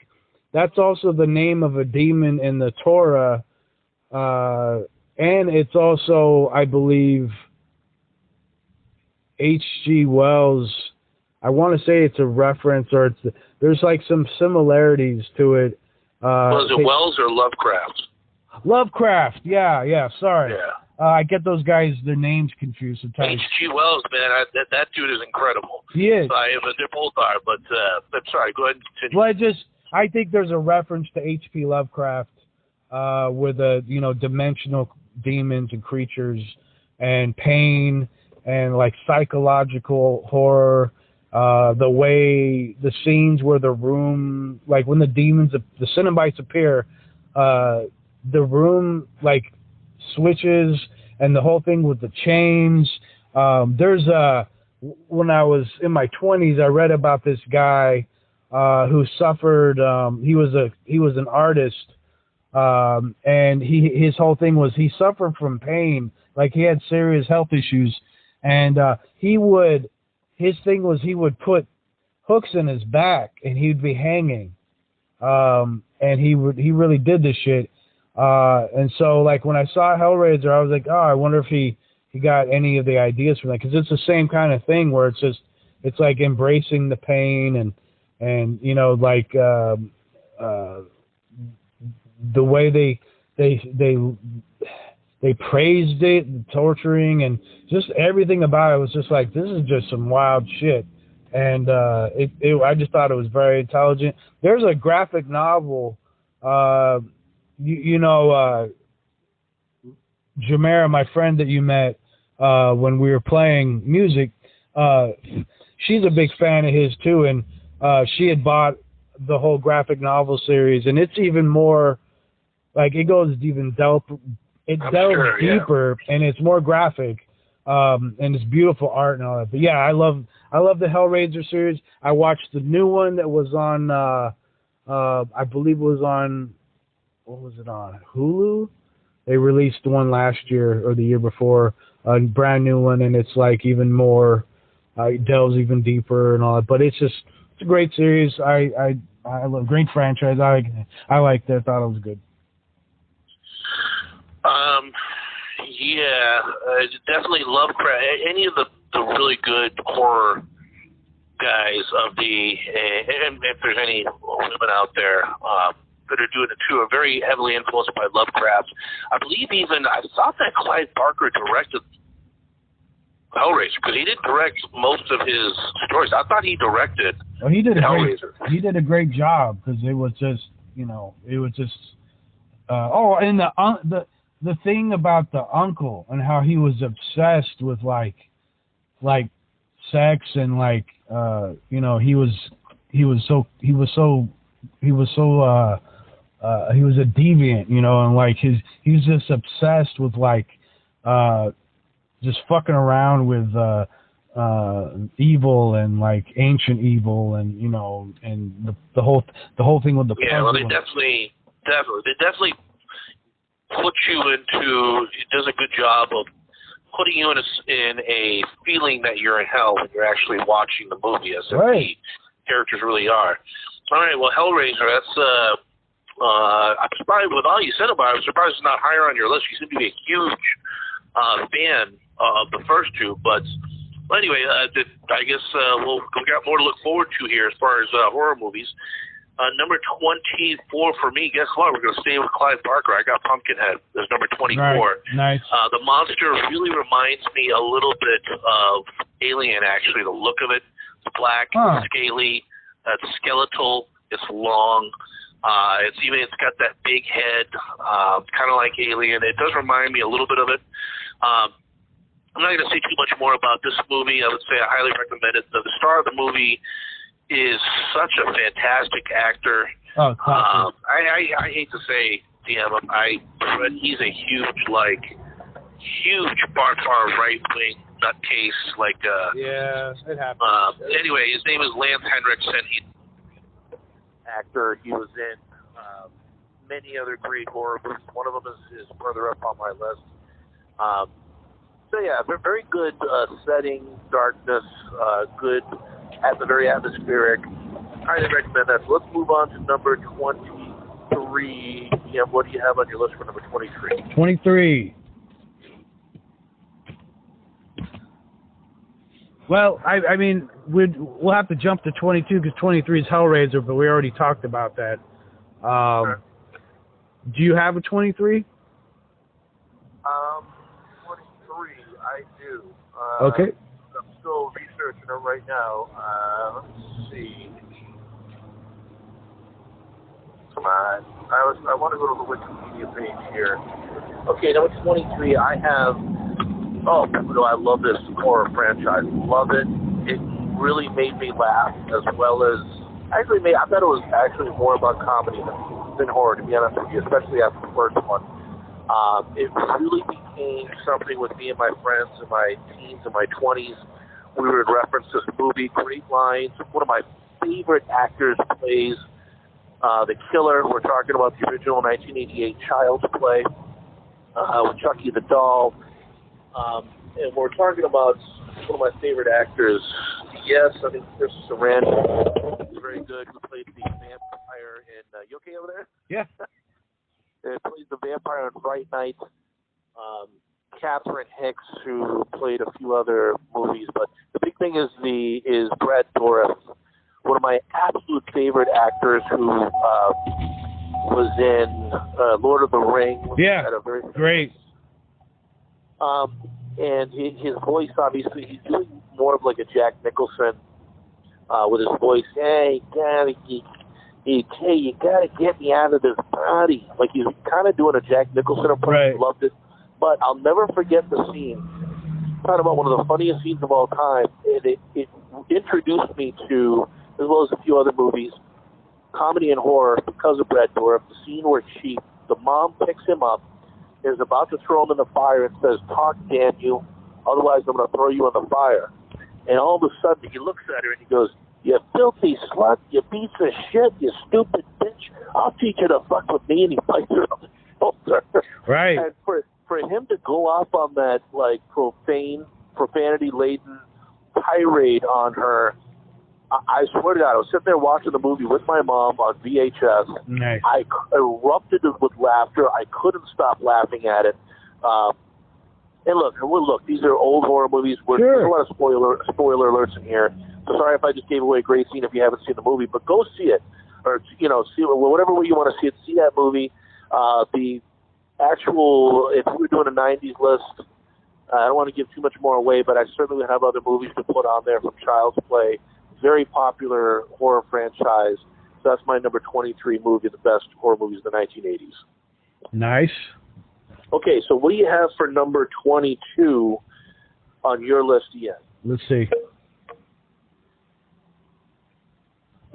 that's also the name of a demon in the Torah, and it's also, I believe, H.G. Wells. I want to say it's a reference, or there's like some similarities to it. Was it Wells or Lovecraft? Lovecraft, yeah, sorry. Yeah. I get those guys, their names confused sometimes. H.G. Wells, man, that dude is incredible. He is. They both are, but I'm sorry, go ahead and continue. Well, I think there's a reference to H.P. Lovecraft with dimensional demons and creatures and pain and like psychological horror. The way the scenes where the room, like when the demons, the Cenobites appear, the room like switches, and the whole thing with the chains. When I was in my 20s, I read about this guy who suffered. He was an artist, and his whole thing was he suffered from pain, like he had serious health issues, and his thing was he would put hooks in his back and he'd be hanging, and he really did this shit. And so, like, when I saw Hellraiser, I was like, oh, I wonder if he got any of the ideas from that, because it's the same kind of thing where it's like embracing the pain and like the way they praised it, the torturing, and just everything about it was just like, this is just some wild shit. And I just thought it was very intelligent. There's a graphic novel. Jamera, my friend that you met when we were playing music, she's a big fan of his too, and she had bought the whole graphic novel series, and it's even more like it delves deeper, and it's more graphic, and it's beautiful art and all that. But yeah, I love the Hellraiser series. I watched the new one that was on I believe it was on, what was it on? Hulu? They released one last year or the year before, a brand new one, and it's like even more, it delves even deeper and all that. But it's a great series. I love, great franchise. I liked it. I thought it was good. Definitely Lovecraft. Any of the really good horror guys and if there's any women out there that are doing it too, are very heavily influenced by Lovecraft. I believe I thought that Clive Barker directed Hellraiser, because he didn't direct most of his stories. I thought he directed Hellraiser. He did a great job, because it was just, and the thing about the uncle and how he was obsessed with like sex and like he was so he was a deviant, you know, and like he was just obsessed with like just fucking around with evil and like ancient evil, and you know, and the whole thing with the yeah. Well, they definitely put you into. It does a good job of putting you in a feeling that you're in hell when you're actually watching the movie, as if the characters really are. All right, well, Hellraiser, that's I'm surprised with all you said about it. I'm surprised it's not higher on your list. You seem to be a huge fan of the first two, but anyway, I guess we got more to look forward to here as far as horror movies. Number 24 for me, guess what? We're going to stay with Clive Barker. I got Pumpkinhead as number 24. Right. Nice. The monster really reminds me a little bit of Alien, actually. The look of it. It's black, scaly, it's skeletal, it's long. It's got that big head, kind of like Alien. It does remind me a little bit of it. I'm not going to say too much more about this movie. I would say I highly recommend it. The star of the movie is such a fantastic actor. Oh, classic. I hate to say, DM, but he's a huge far right-wing nutcase. Yeah, it happens. Anyway, his name is Lance Henriksen. Actor. He was in many other great horror movies. One of them is further up on my list. So yeah, very good setting, darkness, good, very atmospheric. Highly recommend that. So let's move on to number 23. Yeah, what do you have on your list for number 23? 23. Well, I mean, we'll have to jump to 22 because 23 is Hellraiser, but we already talked about that. Sure. Do you have a 23? 23, I do. Okay. I'm still researching it right now. Let's see. Come on. I want to go to the Wikipedia page here. Okay, number 23, I have... Oh, I love this horror franchise. Love it. It really made me laugh, as well as... I thought it was actually more about comedy than horror, to be honest with you, especially after the first one. It really became something with me and my friends in my teens and my 20s. We would reference this movie, great lines. One of my favorite actors plays the killer. We're talking about the original 1988 Child's Play with Chucky the Doll. And we're talking about one of my favorite actors. Yes, I think Chris Sarandon is very good, who played the vampire in... you okay over there? Yeah. Plays the vampire in Fright Night. Catherine Hicks, who played a few other movies, but the big thing is Brad Dourif, one of my absolute favorite actors, who was in Lord of the Rings. Yeah, great. And his voice, obviously, he's doing more of like a Jack Nicholson with his voice. Hey, you gotta get me out of this body. Like he's kind of doing a Jack Nicholson approach. Right. Loved it. But I'll never forget the scene. Talking about one of the funniest scenes of all time. It introduced me to, as well as a few other movies, comedy and horror because of Brad Dourif. The scene where the mom picks him up, is about to throw him in the fire and says, "Talk, damn you, otherwise I'm going to throw you in the fire." And all of a sudden he looks at her and he goes, "You filthy slut, you piece of shit, you stupid bitch, I'll teach you to fuck with me," and he bites her on the shoulder. Right. And for him to go off on that like profanity-laden tirade on her, I swear to God, I was sitting there watching the movie with my mom on VHS. Nice. I erupted with laughter. I couldn't stop laughing at it. And look, these are old horror movies. Sure. There's a lot of spoiler alerts in here. So sorry if I just gave away a great scene if you haven't seen the movie, but go see it, or see whatever way you want to see it. See that movie. The actual, if we were doing a '90s list, I don't want to give too much more away, but I certainly would have other movies to put on there from Child's Play. Very popular horror franchise. So that's my number 23 movie, the best horror movies of the 1980s. Nice. Okay, so what do you have for number 22 on your list yet? Let's see.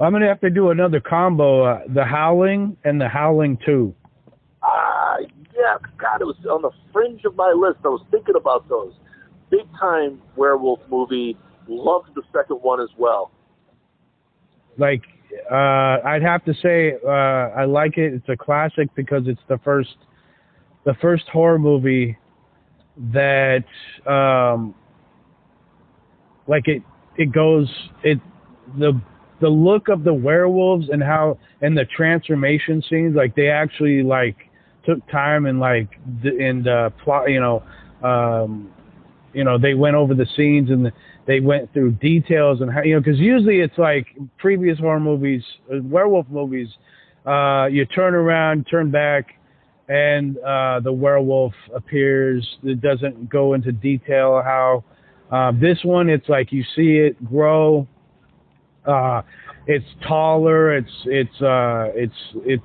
I'm gonna have to do another combo: The Howling and The Howling 2. Yeah, God, it was on the fringe of my list. I was thinking about those. Big time werewolf movie. Loved the second one as well. Like, I'd have to say, I like it. It's a classic because it's the first horror movie that, like the look of the werewolves and the transformation scenes, like they actually like took time and plot, they went over the scenes and they went through details and how, because usually it's like previous horror movies, werewolf movies, you turn around, turn back, and the werewolf appears. It doesn't go into detail how. This one, it's like you see it grow. It's taller. It's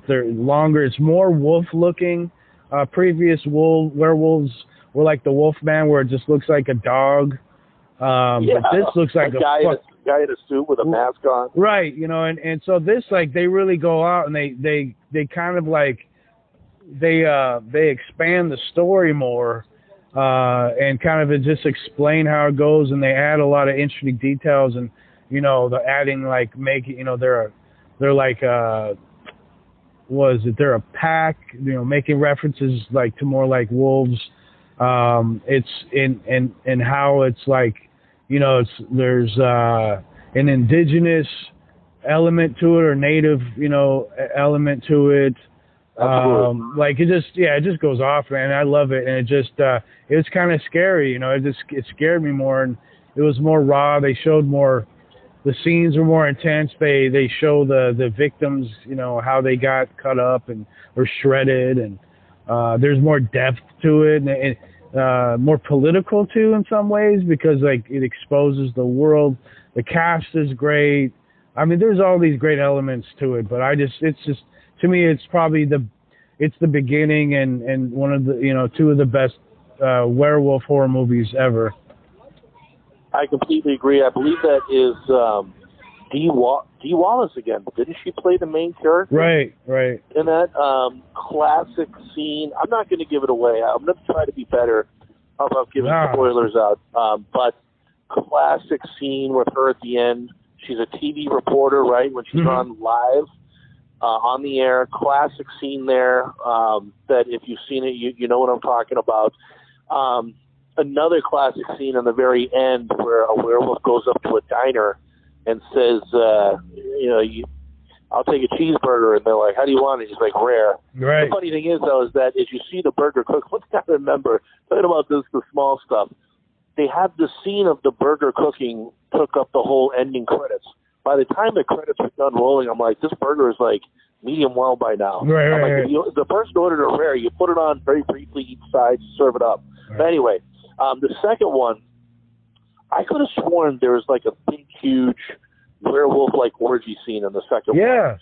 longer. It's more wolf looking. Previous werewolves were like the Wolfman, where it just looks like a dog. But this looks like a guy in a suit with a mask on. Right, and so this, like, they really go out and they kind of like they expand the story more and kind of just explain how it goes, and they add a lot of interesting details, and the adding, like, making, they're like they're a pack, making references like to more like wolves. It's in how it's like, there's an indigenous element to it, or native, element to it. Like it just goes off, man. I love it, and it was kind of scary, it scared me more, and it was more raw. They showed more. The scenes were more intense. They show the victims, how they got cut up or shredded, and there's more depth to it, and more political too in some ways, because like it exposes the world. The cast is great. I mean, there's all these great elements to it, but it's just to me, it's probably the beginning and one of the two of the best werewolf horror movies ever. I completely agree. I believe that is Dee Wallace again. Didn't she play the main character? Right. In that classic scene. I'm not going to give it away. I'm going to try to be better about giving spoilers out. But classic scene with her at the end. She's a TV reporter, right, when she's on live, on the air. Classic scene there that if you've seen it, you know what I'm talking about. Another classic scene in the very end where a werewolf goes up to a diner and says, I'll take a cheeseburger. And they're like, how do you want it? He's like, rare. Right. The funny thing is, though, is that as you see the burger cook, one thing I remember, talking about this, the small stuff, they had the scene of the burger cooking took up the whole ending credits. By the time the credits were done rolling, I'm like, this burger is like medium well by now. Right. The person ordered a rare. You put it on very briefly each side, serve it up. Right. But anyway, the second one, I could have sworn there was like a big, huge werewolf-like orgy scene in the second one.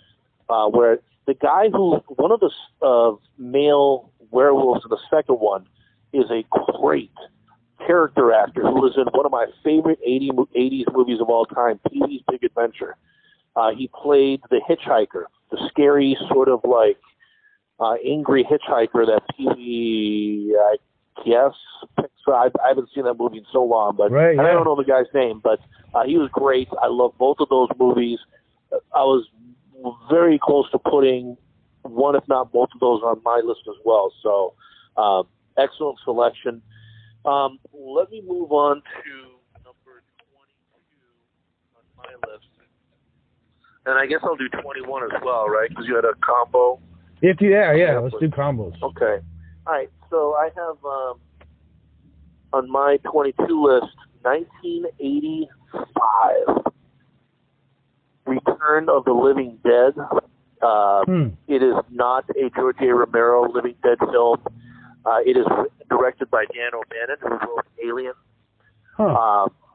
Where the guy one of the male werewolves in the second one is a great character actor who was in one of my favorite 80s movies of all time, Pee-wee's Big Adventure. He played the hitchhiker, the scary sort of like angry hitchhiker that Pee-wee, I guess, I haven't seen that movie in so long, but I don't know the guy's name, but he was great. I love both of those movies. I was very close to putting one, if not both of those, on my list as well. So excellent selection. Let me move on to number 22 on my list. And I guess I'll do 21 as well, right? Because you had a combo. Let's do combos. Okay. All right. So I have on my 22 list 1985, Return of the Living Dead. It is not a George A. Romero Living Dead film. It is directed by Dan O'Bannon, who wrote Alien.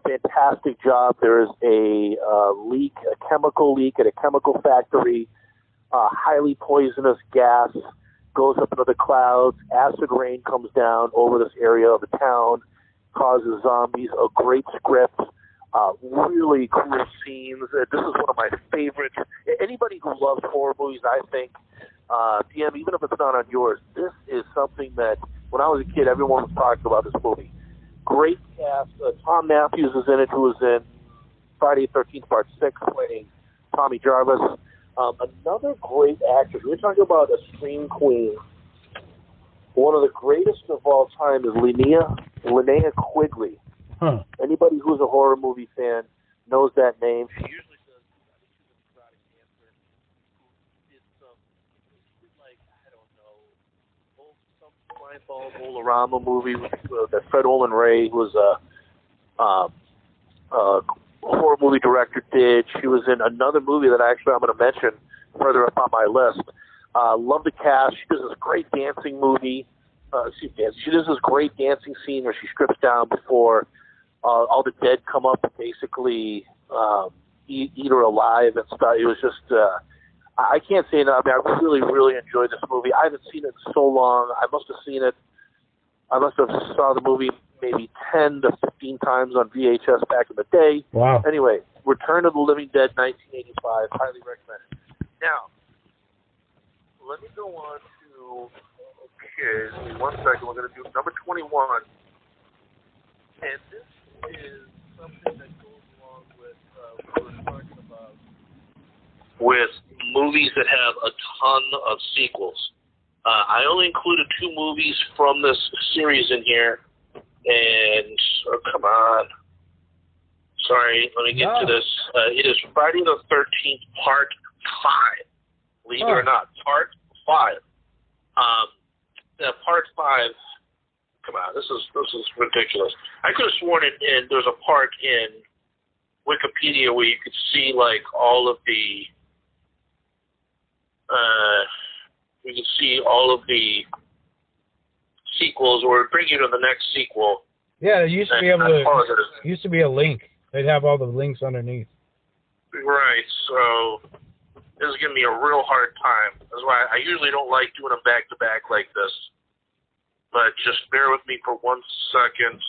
Fantastic job. There is a leak, a chemical leak at a chemical factory. Highly poisonous gas goes up into the clouds. Acid rain comes down over this area of the town, causes zombies. A great script. Really cool scenes. This is one of my favorites. Anybody who loves horror movies, I think, DM, even if it's not on yours, this is something that when I was a kid, everyone was talking about this movie. Great cast. Tom Matthews is in it, who was in Friday the 13th Part 6, playing Tommy Jarvis. Another great actress. We're talking about a scream queen. One of the greatest of all time is Linnea Quigley. Huh. Anybody who's a horror movie fan knows that name. She usually does, I think she was a karate dancer who did some, she did like, I don't know, some Blindball Bolorama movie that Fred Olin Ray, who was a horror movie director, did. She was in another movie that actually I'm going to mention further up on my list. Love the cast. She does this great dancing movie. She does this great dancing scene where she strips down before all the dead come up and basically eat her alive and stuff. It was just, I can't say enough. I mean, I really, really enjoyed this movie. I haven't seen it in so long. I must have saw the movie maybe 10 to 15 times on VHS back in the day. Wow. Anyway, Return of the Living Dead, 1985. Highly recommended. Now, let me go on to, okay, give me 1 second. We're going to do number 21. And this is something that goes along with what we're talking about with movies that have a ton of sequels. I only included 2 movies from this series in here, and come on. Sorry, let me get to this. It is Friday the 13th, Part 5. Believe it or not, Part 5. Part 5. Come on, this is ridiculous. I could have sworn there's a part in Wikipedia where you could see like all of the sequels, or bring you to the next sequel. Yeah, there used to be a link. They'd have all the links underneath. Right, so this is giving me a real hard time. That's why I usually don't like doing them back to back like this. But just bear with me for 1 second.